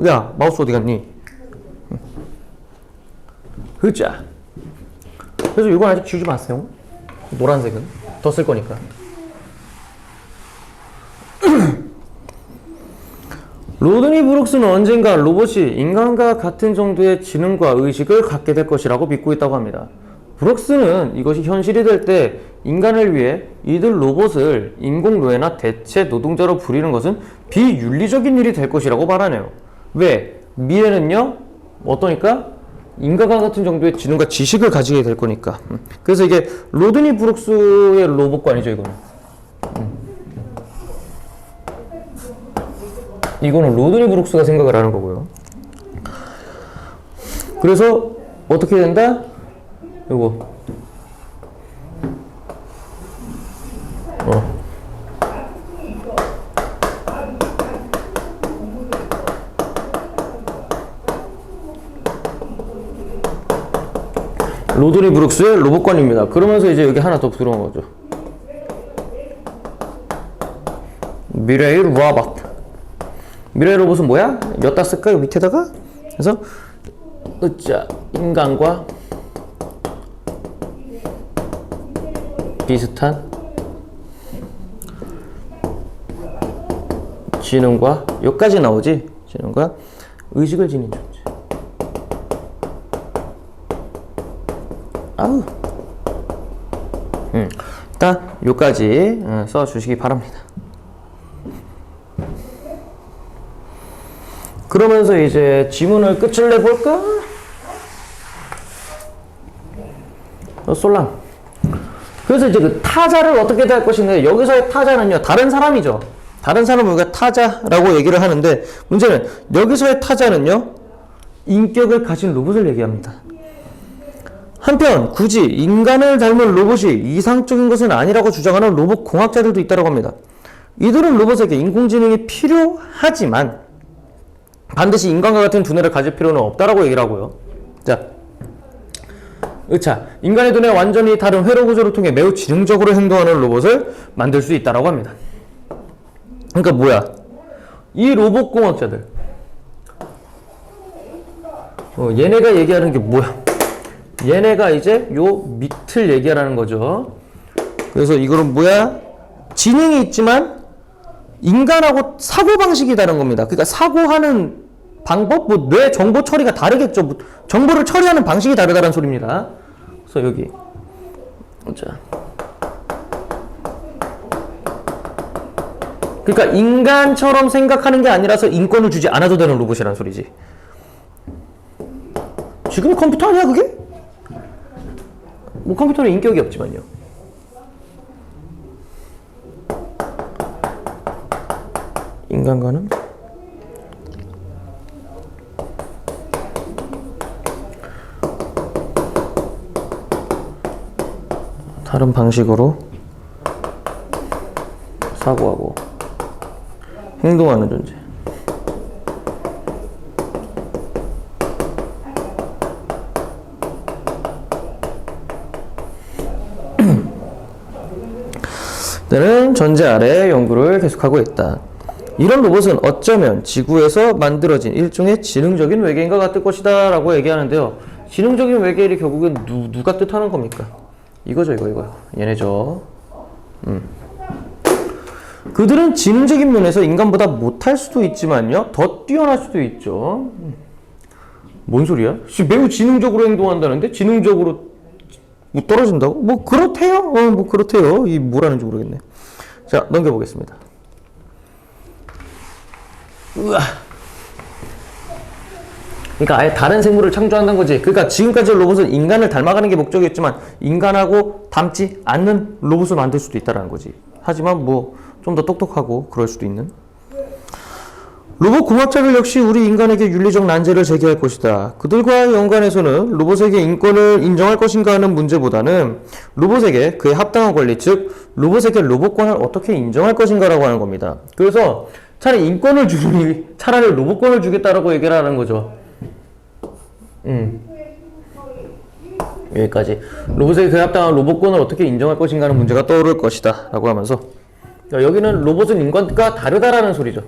야, 마우스 어디 갔니? 흐자. 그래서 이건 아직 지우지 마세요. 노란색은 더 쓸 거니까. 로드니 브룩스는 언젠가 로봇이 인간과 같은 정도의 지능과 의식을 갖게 될 것이라고 믿고 있다고 합니다. 브룩스는 이것이 현실이 될 때 인간을 위해 이들 로봇을 인공노예나 대체 노동자로 부리는 것은 비윤리적인 일이 될 것이라고 말하네요. 왜? 미래는요? 어떠니까? 인간과 같은 정도의 지능과 지식을 가지게 될 거니까. 그래서 이게 로드니 브룩스의 로봇관이죠, 이거는. 이거는 로드니 브룩스가 생각을 하는 거고요. 그래서 어떻게 된다? 이거 로드니 브룩스의 로봇관입니다. 그러면서 이제 여기 하나 더 들어온 거죠. 미래의 로봇. 미래의 로봇은 뭐야? 엿다 쓸까요? 밑에다가? 그래서 자, 인간과 비슷한 지능과 여기까지 나오지? 지능과 의식을 지닌 존재. 아우. 일단 여기까지 써주시기 바랍니다. 그러면서 이제 지문을 끝을 내볼까? 솔랑. 그래서 이제 그 타자를 어떻게 할 것인가. 여기서의 타자는요, 다른 사람이죠. 다른 사람을 우리가 타자라고 얘기를 하는데, 문제는 여기서의 타자는요, 인격을 가진 로봇을 얘기합니다. 한편 굳이 인간을 닮은 로봇이 이상적인 것은 아니라고 주장하는 로봇 공학자들도 있다고 합니다. 이들은 로봇에게 인공지능이 필요하지만 반드시 인간과 같은 두뇌를 가질 필요는 없다라고 얘기를 하고요. 자, 인간의 두뇌와 완전히 다른 회로 구조를 통해 매우 지능적으로 행동하는 로봇을 만들 수 있다라고 합니다. 그러니까 뭐야? 이 로봇공학자들, 얘네가 얘기하는 게 뭐야? 얘네가 이제 요 밑을 얘기하라는 거죠. 그래서 이거는 뭐야? 지능이 있지만 인간하고 사고방식이 다른 겁니다. 그러니까 사고하는 방법, 뭐 뇌 정보 처리가 다르겠죠. 정보를 처리하는 방식이 다르다는 소리입니다. 그래서 여기 자, 그러니까 인간처럼 생각하는 게 아니라서 인권을 주지 않아도 되는 로봇이라는 소리지. 지금 컴퓨터 아니야 그게? 뭐 컴퓨터는 인격이 없지만요. 인간과는 다른 방식으로 사고하고 행동하는 존재. 는 전제 아래 연구를 계속하고 있다. 이런 로봇은 어쩌면 지구에서 만들어진 일종의 지능적인 외계인과 같을 것이다 라고 얘기하는데요. 지능적인 외계인이 결국은 누가 뜻하는 겁니까? 이거죠, 이거요. 얘네죠. 그들은 지능적인 면에서 인간보다 못할 수도 있지만요, 더 뛰어날 수도 있죠. 뭔 소리야? 매우 지능적으로 행동한다는데 지능적으로 뭐 떨어진다고? 뭐 그렇대요. 뭐 그렇대요. 이 뭐라는지 모르겠네. 자, 넘겨보겠습니다. 우와. 그러니까 아예 다른 생물을 창조한다는 거지. 그러니까 지금까지 로봇은 인간을 닮아가는 게 목적이었지만 인간하고 닮지 않는 로봇을 만들 수도 있다는 거지. 하지만 뭐 좀 더 똑똑하고 그럴 수도 있는. 로봇 공학자들 역시 우리 인간에게 윤리적 난제를 제기할 것이다. 그들과의 연관에서는 로봇에게 인권을 인정할 것인가 하는 문제보다는 로봇에게 그에 합당한 권리, 즉 로봇에게 로봇권을 어떻게 인정할 것인가라고 하는 겁니다. 그래서 차라리 인권을 주니 차라리 로봇권을 주겠다라고 얘기를 하는 거죠. 여기까지. 로봇에게 그에 합당한 로봇권을 어떻게 인정할 것인가 하는 문제가 떠오를 것이다 라고 하면서, 여기는 로봇은 인간과 다르다라는 소리죠.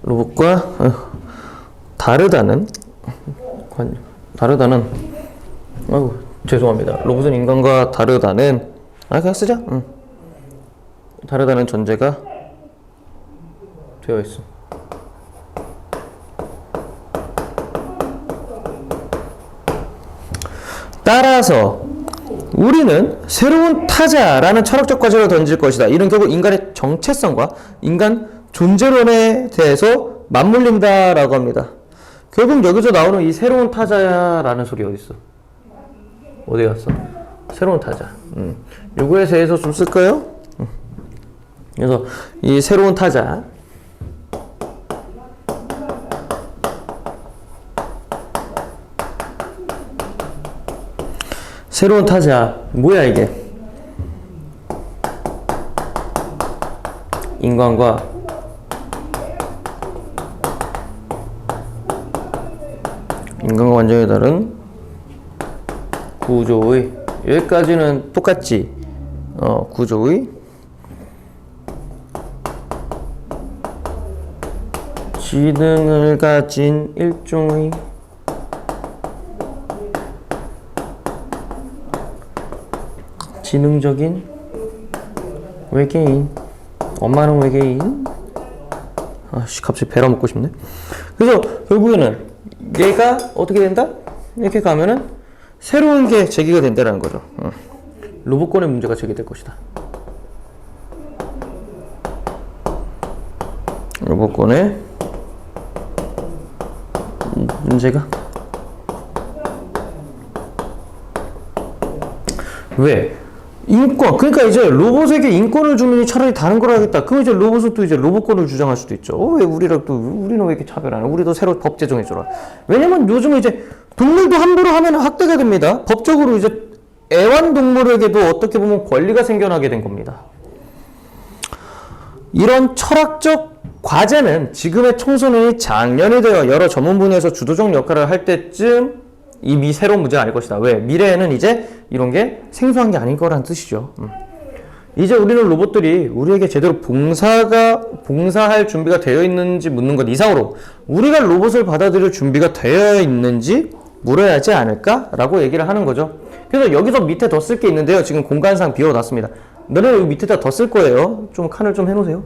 로봇과 다르다는 아이고 죄송합니다. 로봇은 인간과 다르다는 그냥 쓰자. 다르다는 전제가 되어 있어. 따라서 우리는 새로운 타자라는 철학적 과제를 던질 것이다. 이는 결국 인간의 정체성과 인간 존재론에 대해서 맞물린다라고 합니다. 결국 여기서 나오는 이 새로운 타자라는 소리 어디 있어? 어디 갔어? 새로운 타자. 요거에 대해서 좀 쓸까요? 그래서 이 새로운 타자. 새로운 타자. 뭐야 이게? 인간과 완전히 다른 구조의, 여기까지는 똑같지. 구조의 지능을 가진 일종의 지능적인 외계인. 엄마는 외계인. 갑자기 베라 먹고 싶네. 그래서 결국에는 얘가 어떻게 된다? 이렇게 가면은 새로운 게 제기가 된다는 거죠. 로봇권의 문제가 제기될 것이다. 로봇권의 문제가 왜? 인권. 그러니까 이제 로봇에게 인권을 주느니 차라리 다른 걸 하겠다. 그럼 이제 로봇은 또 이제 로봇권을 주장할 수도 있죠. 왜 우리랑 또, 우리는 왜 이렇게 차별하냐. 우리도 새로 법 제정해줘라. 왜냐면 요즘은 이제 동물도 함부로 하면 학대가 됩니다. 법적으로 이제 애완동물에게도 어떻게 보면 권리가 생겨나게 된 겁니다. 이런 철학적 과제는 지금의 청소년이 장년이 되어 여러 전문 분야에서 주도적 역할을 할 때쯤 이미 새로운 문제가 아닐 것이다. 왜? 미래에는 이제 이런 게 생소한 게 아닌 거란 뜻이죠. 이제 우리는 로봇들이 우리에게 제대로 봉사할 준비가 되어 있는지 묻는 것 이상으로 우리가 로봇을 받아들일 준비가 되어 있는지 물어야 하지 않을까라고 얘기를 하는 거죠. 그래서 여기서 밑에 더 쓸 게 있는데요. 지금 공간상 비워놨습니다. 너는 여기 밑에다 더 쓸 거예요. 좀 칸을 좀 해놓으세요.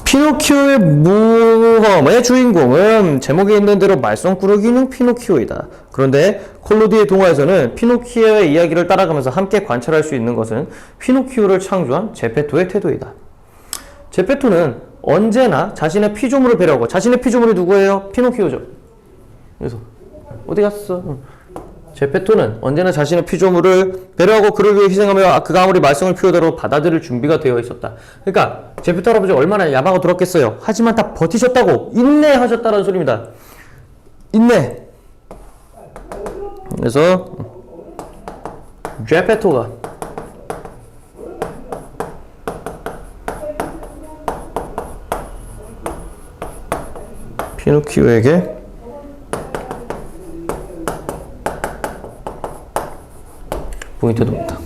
피노키오의 모험의 주인공은 제목에 있는 대로 말썽꾸러기는 피노키오이다. 그런데 콜로디의 동화에서는 피노키오의 이야기를 따라가면서 함께 관찰할 수 있는 것은 피노키오를 창조한 제페토의 태도이다. 제페토는 언제나 자신의 피조물을 배려하고, 자신의 피조물이 누구예요? 피노키오죠. 그래서 어디 갔어? 제페토는 언제나 자신의 피조물을 배려하고 그를 위해 희생하며 그가 아무리 말썽을 피우더라도 받아들일 준비가 되어 있었다. 그러니까 제페토 할아버지 얼마나 야망을 들었겠어요. 하지만 다 버티셨다고, 인내하셨다는 소리입니다. 인내. 그래서 제페토가 피노키오에게 포인트입니다.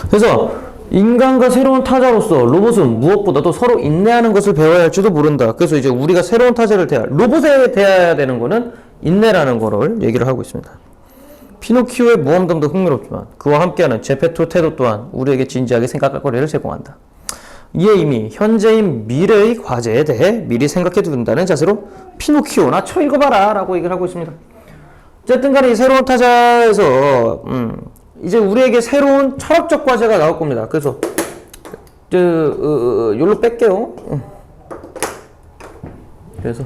그래서 인간과 새로운 타자로서 로봇은 무엇보다도 서로 인내하는 것을 배워야 할지도 모른다. 그래서 이제 우리가 새로운 타자를 로봇에 대해야 되는 거는 인내라는 거를 얘기를 하고 있습니다. 피노키오의 모험담도 흥미롭지만 그와 함께하는 제페토 태도 또한 우리에게 진지하게 생각할 거리를 제공한다. 이에 이미 현재인 미래의 과제에 대해 미리 생각해 둔다는 자세로 피노키오나 쳐 읽어봐라 라고 얘기를 하고 있습니다. 어쨌든 간에 이 새로운 타자에서 이제 우리에게 새로운 철학적 과제가 나올 겁니다. 그래서 여기로 뺄게요. 그래서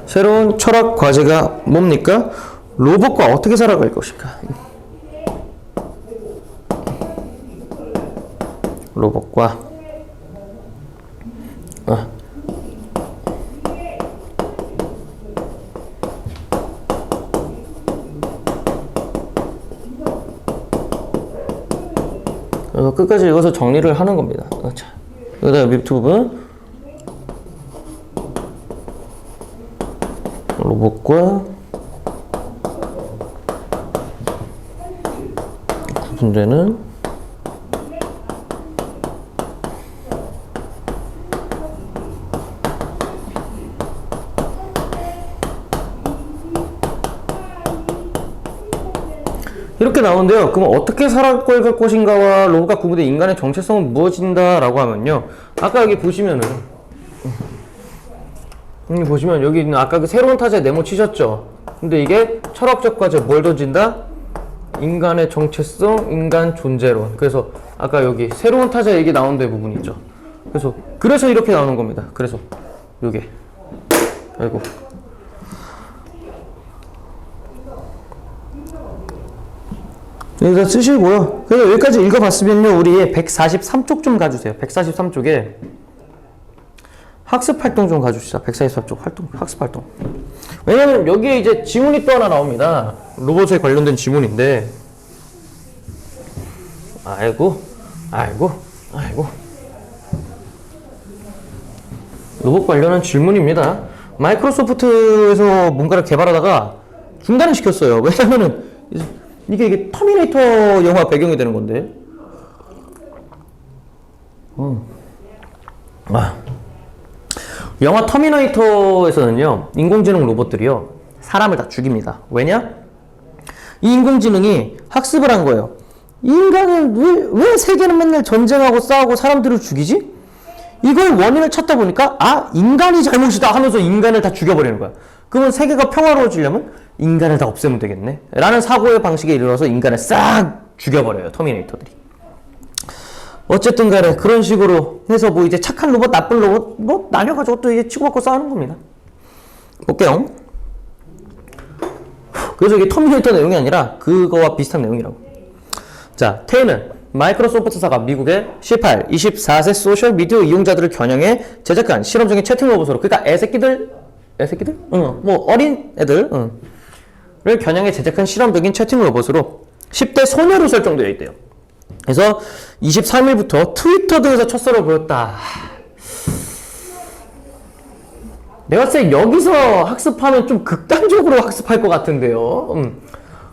새로운 철학 과제가 뭡니까? 로봇과 어떻게 살아갈 것인가? 로봇과 끝까지 읽어서 정리를 하는 겁니다. 자, 여기다 밑 부분 로봇과 구분되는 이렇게 나오는데요. 그럼 어떻게 살아갈 것인가와 로봇과 구분된 인간의 정체성은 무엇인가 라고 하면요. 아까 여기 보시면은 여기 있는 아까 그 새로운 타자에 네모 치셨죠? 근데 이게 철학적 과제 뭘 던진다? 인간의 정체성, 인간 존재론. 그래서 아까 여기 새로운 타자 얘기 나온 데 부분이 있죠. 그래서 이렇게 나오는 겁니다. 그래서 요게 아이고 여기다 쓰시고요. 그래서 여기까지 읽어봤으면요. 우리 143쪽 좀 가주세요. 143쪽에 학습활동 좀 가줍시다. 143쪽 학습활동. 왜냐면 여기에 이제 지문이 또 하나 나옵니다. 로봇에 관련된 지문인데 아이고 로봇 관련한 질문입니다. 마이크로소프트에서 뭔가를 개발하다가 중단을 시켰어요. 왜냐면은 이게 터미네이터 영화 배경이 되는 건데. 영화 터미네이터에서는요, 인공지능 로봇들이요, 사람을 다 죽입니다. 왜냐? 이 인공지능이 학습을 한 거예요. 이 인간은 왜 세계는 맨날 전쟁하고 싸우고 사람들을 죽이지? 이걸 원인을 찾다 보니까, 인간이 잘못이다 하면서 인간을 다 죽여버리는 거야. 그러면 세계가 평화로워지려면 인간을 다 없애면 되겠네. 라는 사고의 방식에 이르러서 인간을 싹 죽여버려요, 터미네이터들이. 어쨌든 간에 그런 식으로 해서 뭐 이제 착한 로봇, 나쁜 로봇 뭐 나뉘어가지고 또 이게 치고받고 싸우는 겁니다. 볼게요. 그래서 이게 터미네이터 내용이 아니라 그거와 비슷한 내용이라고. 자, 테이는 마이크로소프트사가 미국의 18, 24세 소셜미디어 이용자들을 겨냥해 제작한 실험적인 채팅 로봇으로, 그러니까 애새끼들? 뭐 어린 애들 를 겨냥해 제작한 실험적인 채팅 로봇으로 10대 소녀로 설정되어 있대요. 그래서 23일부터 트위터 등에서 첫사를 보였다. 내가 봤을 때 여기서 학습하면 좀 극단적으로 학습할 것 같은데요.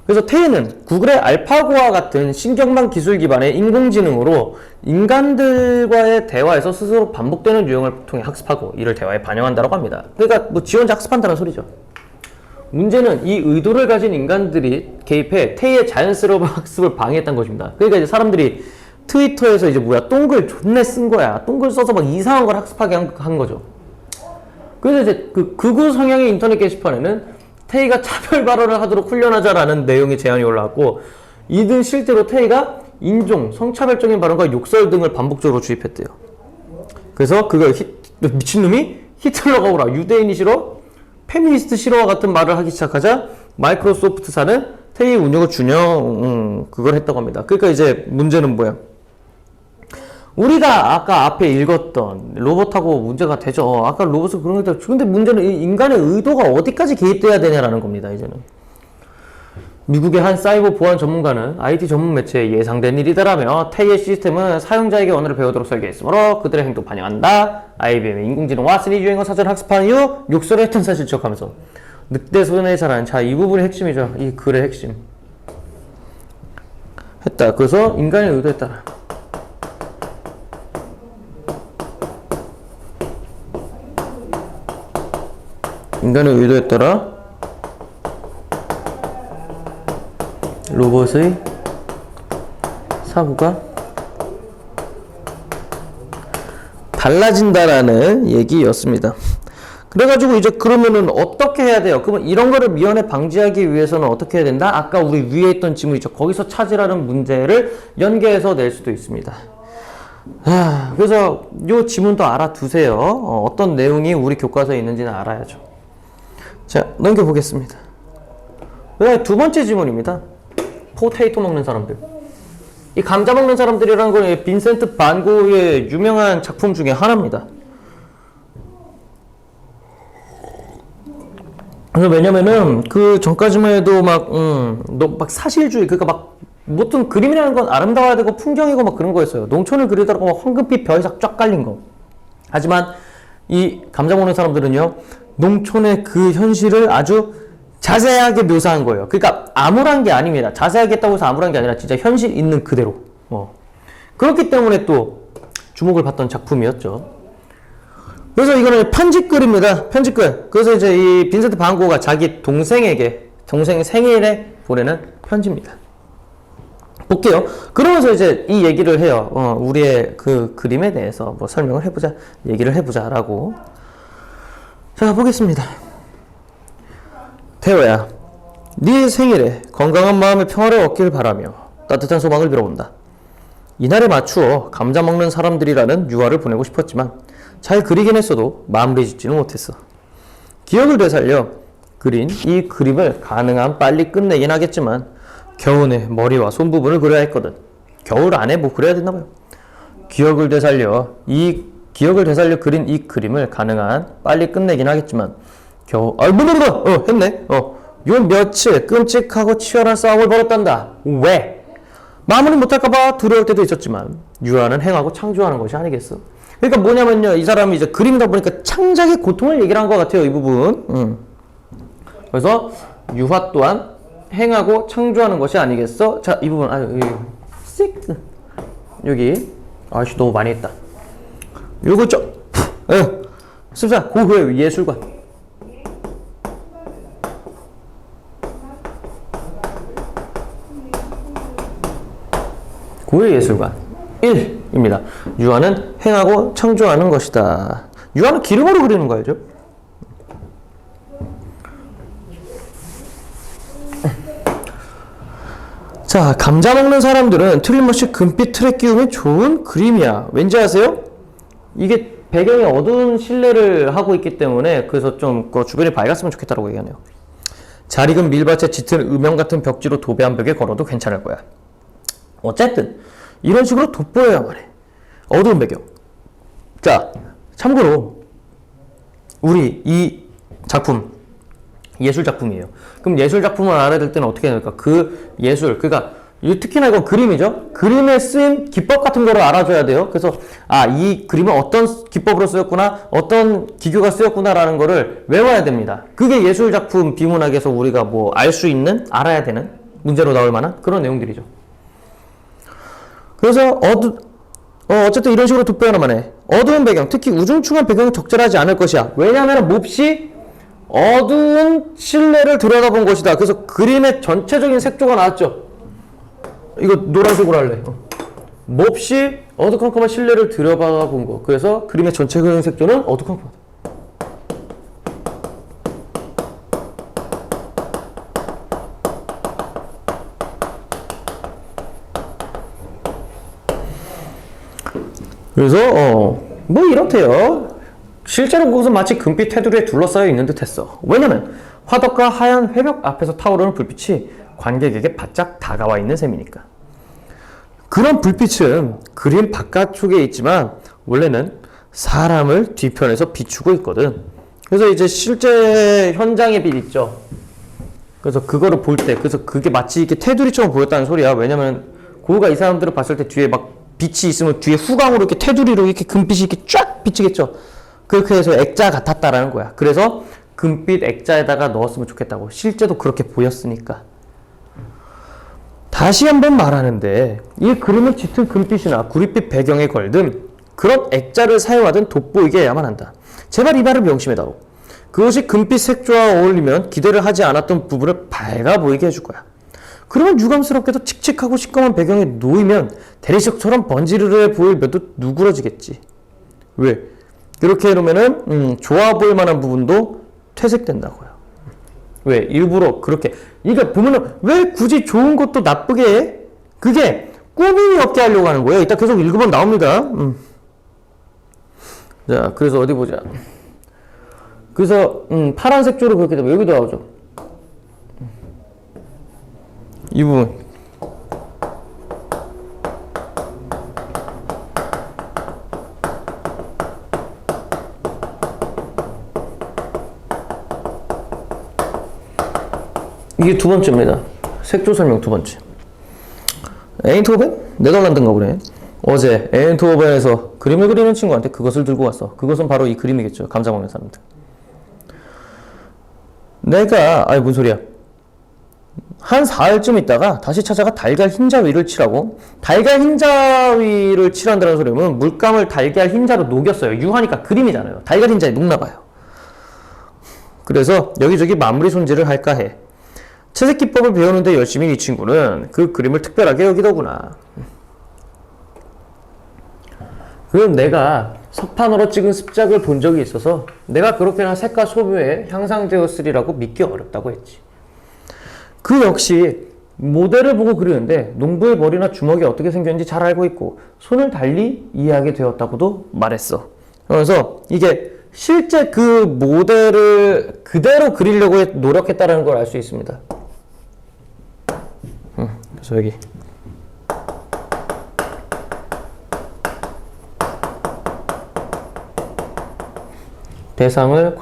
그래서 테이는 구글의 알파고와 같은 신경망 기술 기반의 인공지능으로 인간들과의 대화에서 스스로 반복되는 유형을 통해 학습하고 이를 대화에 반영한다고 합니다. 그러니까 뭐 지 혼자 학습한다는 소리죠. 문제는 이 의도를 가진 인간들이 개입해 테이의 자연스러운 학습을 방해했다는 것입니다. 그러니까 이제 사람들이 트위터에서 이제 뭐야, 똥글 존내 쓴 거야. 똥글 써서 막 이상한 걸 학습하게 한 거죠. 그래서 이제 그 극우 성향의 인터넷 게시판에는 테이가 차별 발언을 하도록 훈련하자라는 내용의 제안이 올라왔고, 이들 실제로 테이가 인종, 성차별적인 발언과 욕설 등을 반복적으로 주입했대요. 그래서 그걸 미친놈이 히틀러가 오라, 유대인이 싫어, 페미니스트 싫어와 같은 말을 하기 시작하자 마이크로소프트사는 테이 운영을 그걸 했다고 합니다. 그러니까 이제 문제는 뭐야? 우리가 아까 앞에 읽었던 로봇하고 문제가 되죠. 아까 로봇은 그런 게 근데 문제는 인간의 의도가 어디까지 개입돼야 되냐라는 겁니다. 이제는 미국의 한 사이버 보안 전문가는 IT 전문 매체에 예상된 일이다라며 테이의 시스템은 사용자에게 언어를 배우도록 설계했으므로 그들의 행동 반영한다. IBM의 인공지능 왓슨이 유행어 사전을 학습한 이후 욕설을 했던 사실 지적하면서 늑대 손에 잘하는, 자, 이 부분이 핵심이죠. 이 글의 핵심 했다. 그래서 인간의 의도에 따라 로봇의 사고가 달라진다라는 얘기였습니다. 그래가지고 이제 그러면은 어떻게 해야 돼요? 그러면 이런 거를 미연에 방지하기 위해서는 어떻게 해야 된다? 아까 우리 위에 있던 지문 있죠? 거기서 찾으라는 문제를 연계해서 낼 수도 있습니다. 그래서 요 지문도 알아두세요. 어떤 내용이 우리 교과서에 있는지는 알아야죠. 자, 넘겨보겠습니다. 네, 두 번째 지문입니다. 포테이토 먹는 사람들. 이 감자 먹는 사람들이라는 건 빈센트 반 고흐의 유명한 작품 중에 하나입니다. 그래서 왜냐면은 그 전까지만 해도 막 사실주의, 그러니까 막 보통 그림이라는 건 아름다워야 되고 풍경이고 막 그런 거였어요. 농촌을 그리더라고 막 황금빛 벼이삭 쫙 깔린 거. 하지만 이 감자 먹는 사람들은요, 농촌의 그 현실을 아주 자세하게 묘사한 거예요. 그러니까 암울한 게 아닙니다. 자세하게 했다고 해서 암울한 게 아니라 진짜 현실 있는 그대로. 그렇기 때문에 또 주목을 받던 작품이었죠. 그래서 이거는 편집글입니다. 편집글. 그래서 이제 이 빈센트 반 고흐가 자기 동생의 생일에 보내는 편지입니다. 볼게요. 그러면서 이제 이 얘기를 해요. 우리의 그 그림에 대해서 뭐 설명을 해보자, 얘기를 해보자라고. 자, 보겠습니다. 태호야, 네 생일에 건강한 마음의 평화를 얻길 바라며 따뜻한 소망을 빌어본다. 이날에 맞추어 감자 먹는 사람들이라는 유화를 보내고 싶었지만 잘 그리긴 했어도 마무리 짓지는 못했어. 기억을 되살려 그린 이 그림을 가능한 빨리 끝내긴 하겠지만 겨우내 머리와 손 부분을 그려야 했거든. 겨울 안에 뭐 그려야 됐나봐요. 기억을 되살려 그린 이 그림을 가능한 빨리 끝내긴 하겠지만 했네. 요 며칠 끔찍하고 치열한 싸움을 벌였단다. 왜? 마무리 못할까봐 두려울 때도 있었지만 유화는 행하고 창조하는 것이 아니겠어. 그러니까 뭐냐면요, 이 사람이 이제 그림이다 보니까 창작의 고통을 얘기를 한 것 같아요, 이 부분. 그래서 유화 또한 행하고 창조하는 것이 아니겠어. 자, 이 부분 여기 아씨 너무 많이 했다. 요거 씁자. 고흐의 예술관. 고흐의 예술관 1입니다. 유화는 행하고 창조하는 것이다. 유화는 기름으로 그리는 거죠. 자, 감자 먹는 사람들은 틀림없이 금빛 틀에 끼우면 좋은 그림이야. 왠지 아세요? 이게 배경이 어두운 실내를 하고 있기 때문에 그래서 좀 주변이 밝았으면 좋겠다라고 얘기하네요. 잘 익은 밀밭에 짙은 음영 같은 벽지로 도배한 벽에 걸어도 괜찮을 거야. 어쨌든 이런 식으로 돋보여야만 해. 어두운 배경. 자, 참고로 우리 이 작품 예술 작품이에요. 그럼 예술 작품을 알아야 될 때는 어떻게 해야 될까? 그 예술, 그러니까 특히나 이건 그림이죠. 그림에 쓰인 기법 같은 거를 알아줘야 돼요. 그래서 이 그림은 어떤 기법으로 쓰였구나, 어떤 기교가 쓰였구나라는 거를 외워야 됩니다. 그게 예술 작품 비문학에서 우리가 뭐 알 수 있는, 알아야 되는 문제로 나올 만한 그런 내용들이죠. 그래서 어쨌든 이런 식으로 돋보여야만 해. 어두운 배경, 특히 우중충한 배경은 적절하지 않을 것이야. 왜냐하면 몹시 어두운 실내를 들여다본 것이다. 그래서 그림의 전체적인 색조가 나왔죠. 이거 노란색으로 할래. 몹시 어두컴컴한 실내를 들여다본 거. 그래서 그림의 전체적인 색조는 어두컴컴하다. 그래서 뭐 이렇대요. 실제로 그것은 마치 금빛 테두리에 둘러싸여 있는 듯 했어. 왜냐면 화덕과 하얀 회벽 앞에서 타오르는 불빛이 관객에게 바짝 다가와 있는 셈이니까. 그런 불빛은 그림 바깥쪽에 있지만 원래는 사람을 뒤편에서 비추고 있거든. 그래서 이제 실제 현장의 빛 있죠. 그래서 그거를 볼 때, 그래서 그게 마치 이렇게 테두리처럼 보였다는 소리야. 왜냐면 고우가 이 사람들을 봤을 때 뒤에 막 빛이 있으면 뒤에 후광으로 이렇게 테두리로 이렇게 금빛이 이렇게 쫙 비치겠죠. 그렇게 해서 액자 같았다라는 거야. 그래서 금빛 액자에다가 넣었으면 좋겠다고. 실제도 그렇게 보였으니까. 다시 한번 말하는데 이 그림은 짙은 금빛이나 구릿빛 배경에 걸든 그런 액자를 사용하든 돋보이게 해야만 한다. 제발 이 말을 명심해다오. 그것이 금빛 색조와 어울리면 기대를 하지 않았던 부분을 밝아 보이게 해줄 거야. 그러면 유감스럽게도 칙칙하고 시꺼먼 배경에 놓이면 대리석처럼 번지르르해 보일 면도 누그러지겠지. 왜? 이렇게 해놓으면은 좋아 보일 만한 부분도 퇴색된다고요. 왜? 일부러 그렇게. 그러니까 보면은 왜 굳이 좋은 것도 나쁘게 해? 그게 꾸밈이 없게 하려고 하는 거예요. 이따 계속 읽으면 나옵니다. 자, 그래서 어디 보자. 그래서 파란색 조로 그렇게 되면 여기도 나오죠. 이 부분. 이게 두 번째입니다. 색조 설명 두 번째. 에인트호벤? 네덜란드인가 보네. 어제 에인트호벤에서 그림을 그리는 친구한테 그것을 들고 왔어. 그것은 바로 이 그림이겠죠. 감자 먹는 사람들. 뭔 소리야. 한 4일쯤 있다가 다시 찾아가 달걀 흰자위를 칠하고, 달걀 흰자위를 칠한다는 소리면 물감을 달걀 흰자로 녹였어요. 유화니까 그림이잖아요. 달걀 흰자에 녹나봐요. 그래서 여기저기 마무리 손질을 할까 해. 채색 기법을 배우는데 열심히 이 친구는 그 그림을 특별하게 여기더구나. 그럼 내가 석판으로 찍은 습작을 본 적이 있어서 내가 그렇게나 색과 소묘에 향상되었으리라고 믿기 어렵다고 했지. 그 역시 모델을 보고 그리는데 농부의 머리나 주먹이 어떻게 생겼는지 잘 알고 있고 손을 달리 이해하게 되었다고도 말했어. 그래서 이게 실제 그 모델을 그대로 그리려고 노력했다는 걸 알 수 있습니다. 그래서 여기 대상을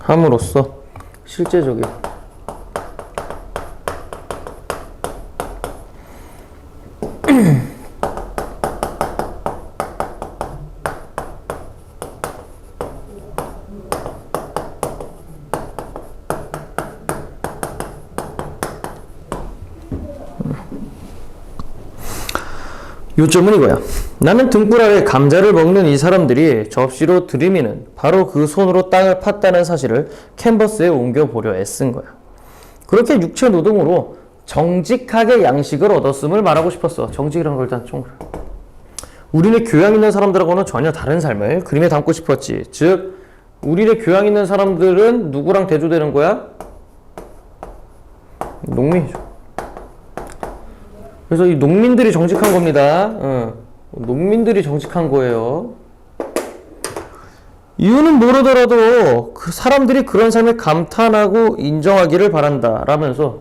관찰함으로써 실제적인 요점은 이거야. 나는 등불 아래 감자를 먹는 이 사람들이 접시로 들이미는 바로 그 손으로 땅을 팠다는 사실을 캔버스에 옮겨보려 애쓴 거야. 그렇게 육체 노동으로 정직하게 양식을 얻었음을 말하고 싶었어. 정직이라는 걸 일단 좀 우리는 교양 있는 사람들하고는 전혀 다른 삶을 그림에 담고 싶었지. 즉 우리의 교양 있는 사람들은 누구랑 대조되는 거야? 농민이죠. 그래서 이 농민들이 정직한 겁니다. 농민들이 정직한 거예요. 이유는 모르더라도 그 사람들이 그런 삶에 감탄하고 인정하기를 바란다 라면서,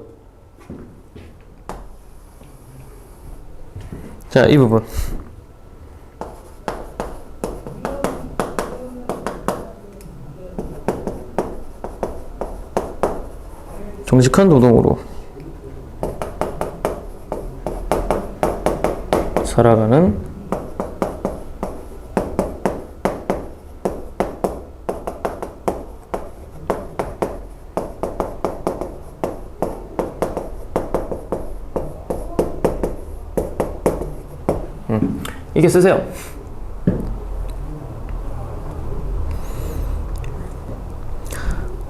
자, 이 부분 정직한 노동으로 살아가는 이게 쓰세요.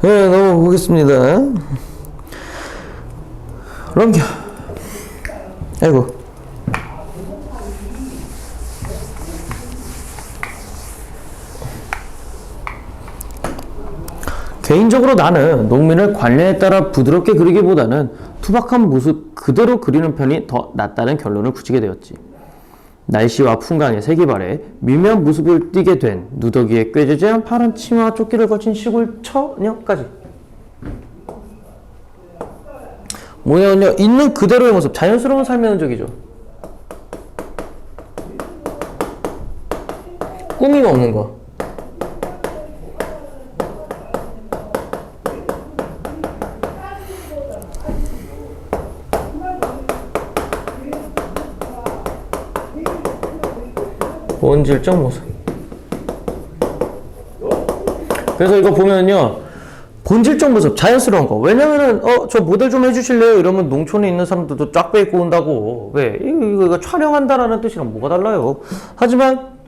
네, 넘어보겠습니다. 넘겨. 아이고. 개인적으로 나는 농민을 관례에 따라 부드럽게 그리기보다는 투박한 모습 그대로 그리는 편이 더 낫다는 결론을 굳히게 되었지. 날씨와 풍광의 세기발에 미묘한 모습을 띠게 된 누더기에 꾀지지한 파란 치마와 조끼를 거친 시골 처녀까지. 뭐냐면요, 있는 그대로의 모습, 자연스러운 삶의 흔적이죠. 꾸밈 없는 거. 본질적 모습. 그래서 이거 보면요, 본질적 모습, 자연스러운 거. 왜냐면은 저 모델 좀 해주실래요? 이러면 농촌에 있는 사람들도 쫙 빼입고 온다고. 왜? 이거 촬영한다라는 뜻이랑 뭐가 달라요? 하지만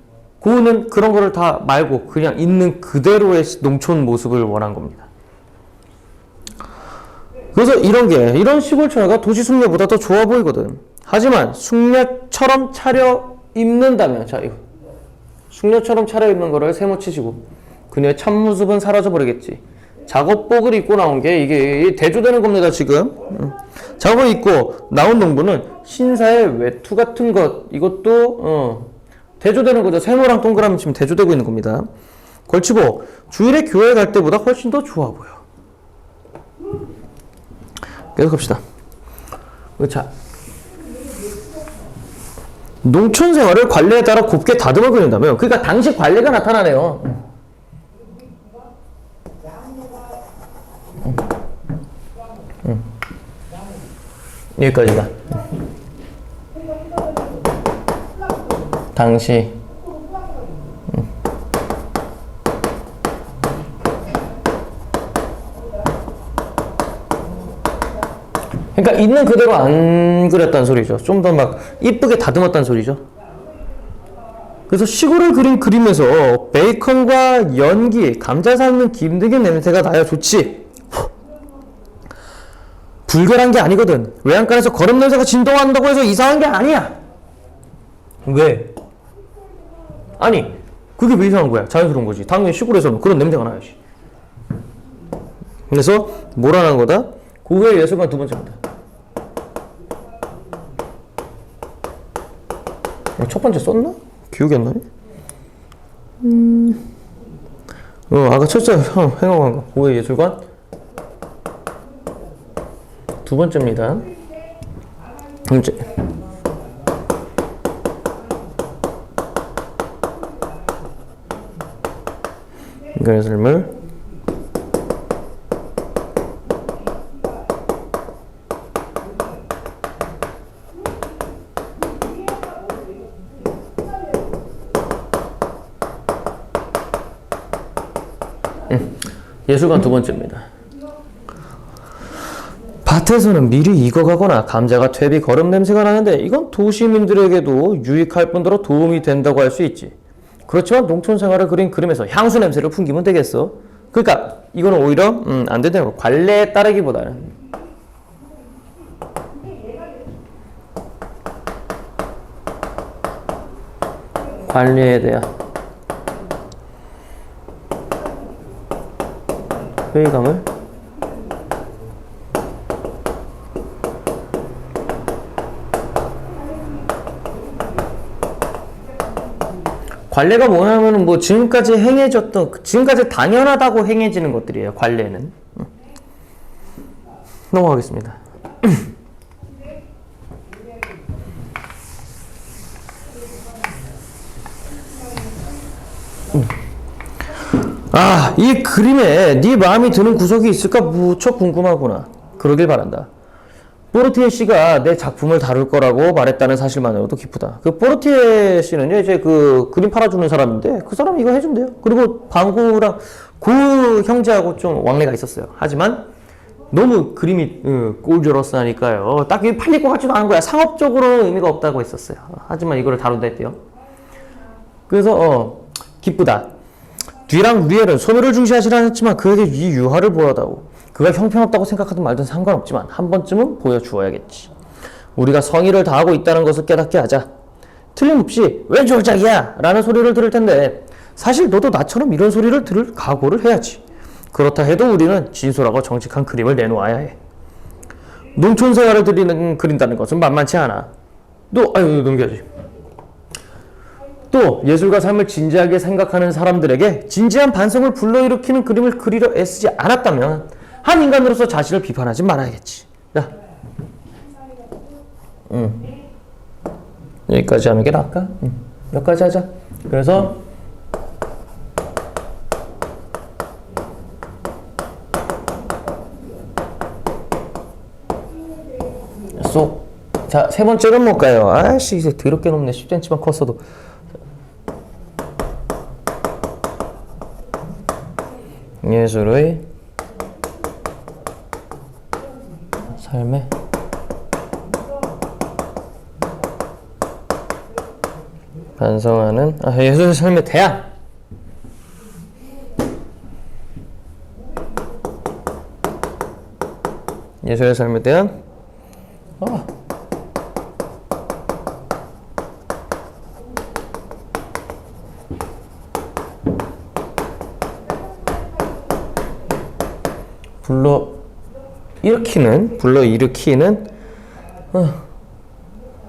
고은은 그런 거를 다 말고 그냥 있는 그대로의 농촌 모습을 원한 겁니다. 그래서 이런 시골 처녀가 도시 숙녀보다 더 좋아 보이거든. 하지만 숙녀처럼 차려 입는다면, 자, 이거 숙녀처럼 차려입는 거를 세모치시고 그녀의 참모습은 사라져버리겠지. 작업복을 입고 나온 게 이게 대조되는 겁니다, 지금. 작업을 입고 나온 농부는 신사의 외투 같은 것, 이것도 대조되는 거죠. 세모랑 동그라미 치면 대조되고 있는 겁니다. 걸치고 주일에 교회 갈 때보다 훨씬 더 좋아 보여. 계속 갑시다. 자, 농촌 생활을 관례에 따라 곱게 다듬어 그린다면, 그러니까 당시 관례가 나타나네요. 여기까지다. 당시 그러니까 있는 그대로 안 그렸다는 소리죠. 좀 더 막 이쁘게 다듬었다는 소리죠. 그래서 시골을 그린 그림에서 베이컨과 연기, 감자 삶는 김등의 냄새가 나야 좋지. 불결한 게 아니거든. 외양간에서 거름 냄새가 진동한다고 해서 이상한 게 아니야. 왜? 아니, 그게 왜 이상한 거야? 자연스러운 거지. 당연히 시골에서는 그런 냄새가 나야지. 그래서 뭐라는 거다? 고흐의 예술관 두 번째입니다. 첫 번째 썼나? 기억이 안 나네? 아까 첫째 행동한 거. 고흐의 예술관 두 번째입니다. 둘째. 인간의 삶을 예술관 두 번째입니다. 밭에서는 밀이 익어가거나 감자가 퇴비 거름 냄새가 나는데 이건 도시민들에게도 유익할 뿐더러 도움이 된다고 할 수 있지. 그렇지만 농촌 생활을 그린 그림에서 향수 냄새를 풍기면 되겠어? 그러니까 이거는 오히려 안 된다는 거. 관례에 따르기보다는. 관례에 대한 회의감을 관례가 뭐냐면은 뭐 지금까지 지금까지 당연하다고 행해지는 것들이에요. 관례는. 넘어가겠습니다. 아, 이 그림에 네 마음이 드는 구석이 있을까 무척 궁금하구나. 그러길 바란다. 포르티에 씨가 내 작품을 다룰 거라고 말했다는 사실만으로도 기쁘다. 그 포르티에 씨는요, 이제 그 그림 팔아주는 사람인데, 그 사람이 이거 해준대요. 그리고 방구랑 고 형제하고 좀 왕래가 있었어요. 하지만, 너무 그림이 꼴저러스하니까요. 딱히 팔릴 것 같지도 않은 거야. 상업적으로 의미가 없다고 했었어요. 하지만 이거를 다룬다 했대요. 그래서, 기쁘다. 뒤랑 위에는 소멸을 중시하지 않았지만 그에게 이 유화를 보여다오. 그가 형편없다고 생각하든 말든 상관없지만 한 번쯤은 보여주어야겠지. 우리가 성의를 다하고 있다는 것을 깨닫게 하자. 틀림없이 왜 졸작이야? 라는 소리를 들을 텐데 사실 너도 나처럼 이런 소리를 들을 각오를 해야지. 그렇다 해도 우리는 진솔하고 정직한 그림을 내놓아야 해. 농촌 생활을 그린다는 것은 만만치 않아. 넘겨야지. 또 예술과 삶을 진지하게 생각하는 사람들에게 진지한 반성을 불러일으키는 그림을 그리려 애쓰지 않았다면 한 인간으로서 자신을 비판하지 말아야겠지. 자, 여기까지 하는 게 나을까? 여기까지 하자. 그래서 자, 세 번째는 뭘까요? 아이씨, 이제 더럽게 높네. 10cm만 컸어도. 예술의 삶에 반성하는 예술의 삶의 대안. 예술의 삶에 대한 불러일으키는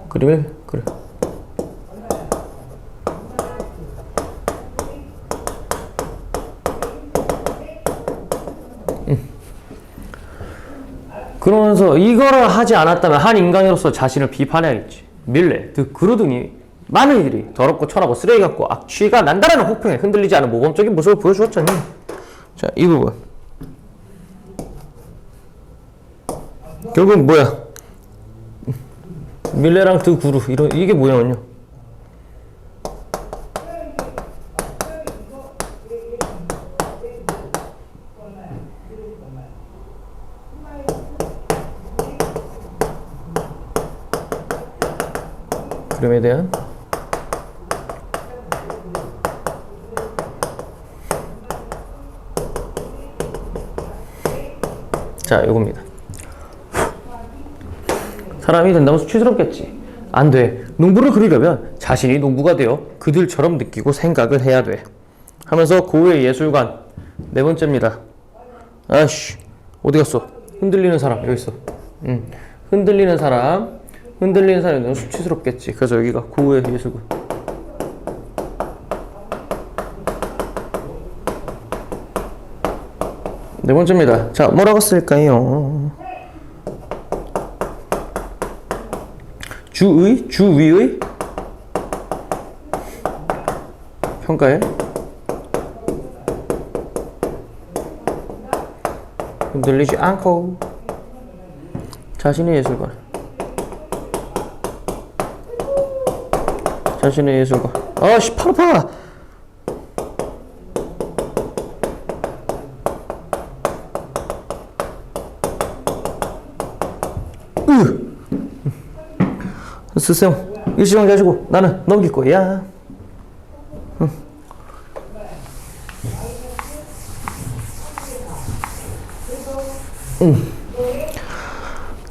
그림을 그려. 그러면서 이거를 하지 않았다면 한 인간으로서 자신을 비판해야겠지. 밀레, 그러더니 많은 이들이 더럽고 천하고 쓰레기 같고 악취가 난다라는 혹평에 흔들리지 않은 모범적인 모습을 보여주었잖니. 자, 이 부분. 결국은 뭐야? 밀레랑 그루 이게 뭐냐면요. 그림에 대한 자, 이겁니다. 사람이 된다면 수치스럽겠지. 안 돼. 농부를 그리려면 자신이 농부가 되어 그들처럼 느끼고 생각을 해야 돼. 하면서 고흐의 예술관 네 번째입니다. 아이씨, 어디 갔어? 흔들리는 사람 여기 있어. 흔들리는 사람이 너무 수치스럽겠지. 그래서 여기가 고흐의 예술관. 네 번째입니다. 자, 뭐라고 쓸까요? 주위의 평가에 흔들리지 않고 자신의 예술관. 아씨, 팔 아파. 스승 일시간 가지고 나는 넘길 거야.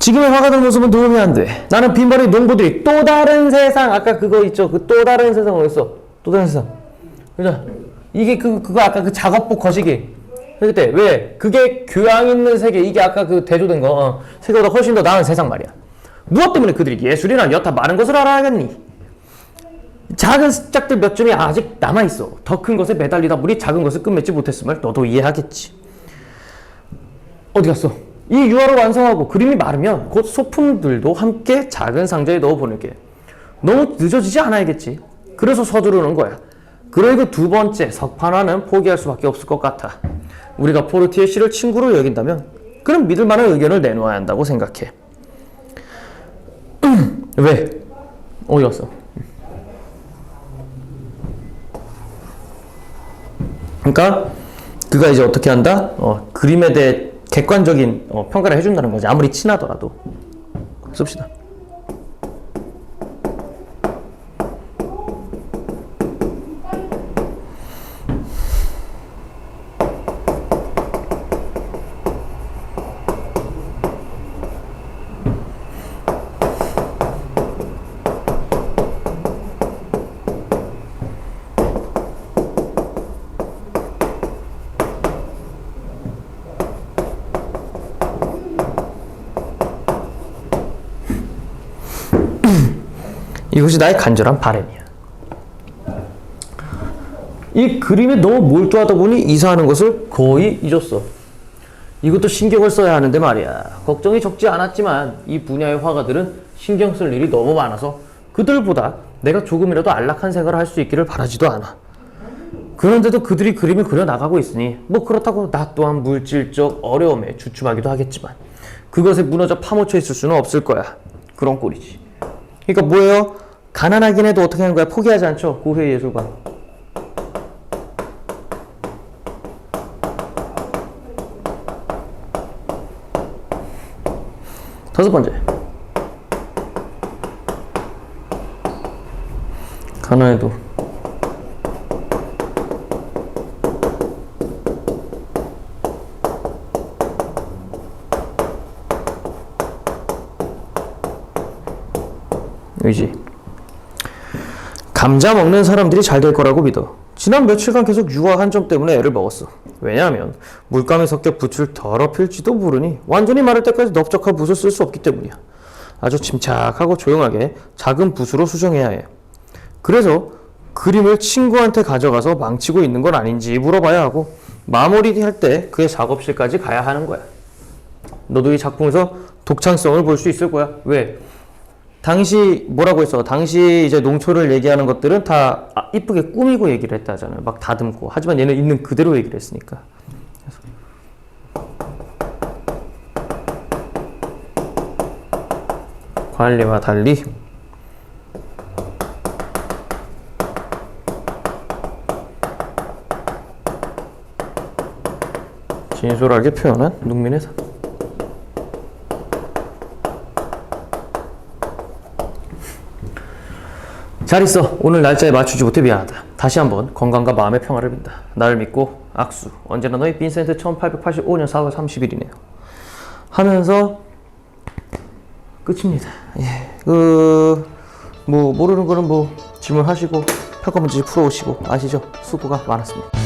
지금의 화가들 모습은 도움이 안 돼. 나는 빈번히 농부들이 또 다른 세상, 아까 그거 있죠? 그 또 다른 세상 어딨어? 또 다른 세상. 그죠? 이게 그거 아까 그 작업복 거시기. 그때 왜? 그게 교양 있는 세계, 이게 아까 그 대조된 거, 세계보다 훨씬 더 나은 세상 말이야. 무엇 때문에 그들이 예술이나 여타 많은 것을 알아야겠니? 작은 습작들 몇 점이 아직 남아있어. 더 큰 것에 매달리다 보니 작은 것을 끝맺지 못했음을 너도 이해하겠지. 어디 갔어? 이 유화를 완성하고 그림이 마르면 곧 소품들도 함께 작은 상자에 넣어 보낼게. 너무 늦어지지 않아야겠지. 그래서 서두르는 거야. 그리고 두 번째 석판화는 포기할 수밖에 없을 것 같아. 우리가 포르티에 씨를 친구로 여긴다면 그는 믿을 만한 의견을 내놓아야 한다고 생각해. 왜? 어디 갔어? 그러니까 그가 이제 어떻게 한다? 그림에 대해 객관적인 평가를 해준다는 거지. 아무리 친하더라도. 씁시다. 이것이 나의 간절한 바람이야. 이 그림에 너무 몰두하다 보니 이사하는 것을 거의 잊었어. 이것도 신경을 써야 하는데 말이야. 걱정이 적지 않았지만 이 분야의 화가들은 신경 쓸 일이 너무 많아서 그들보다 내가 조금이라도 안락한 생활을 할 수 있기를 바라지도 않아. 그런데도 그들이 그림을 그려나가고 있으니 뭐 그렇다고 나 또한 물질적 어려움에 주춤하기도 하겠지만 그것에 무너져 파묻혀 있을 수는 없을 거야. 그런 꼴이지. 그러니까 뭐예요? 가난하긴 해도 어떻게 하는 거야? 포기하지 않죠. 고흐의 예술관. 다섯 번째. 가난해도 의지. 감자 먹는 사람들이 잘 될 거라고 믿어. 지난 며칠간 계속 유화 한 점 때문에 애를 먹었어. 왜냐하면 물감이 섞여 붓을 더럽힐지도 모르니 완전히 마를 때까지 넓적한 붓을 쓸 수 없기 때문이야. 아주 침착하고 조용하게 작은 붓으로 수정해야 해. 그래서 그림을 친구한테 가져가서 망치고 있는 건 아닌지 물어봐야 하고 마무리할 때 그의 작업실까지 가야 하는 거야. 너도 이 작품에서 독창성을 볼 수 있을 거야. 왜? 당시 뭐라고 했어? 당시 이제 농초를 얘기하는 것들은 다 이쁘게 꾸미고 얘기를 했다잖아요. 막 다듬고. 하지만 얘는 있는 그대로 얘기를 했으니까. 관리와 달리 진솔하게 표현한 농민의 삶. 잘 있어. 오늘 날짜에 맞추지 못해 미안하다. 다시 한번 건강과 마음의 평화를 빈다. 나를 믿고 악수. 언제나 너의 빈센트 1885년 4월 30일이네요. 하면서 끝입니다. 예. 모르는 거는 질문하시고 평가 문제 풀어오시고 아시죠? 수고가 많았습니다.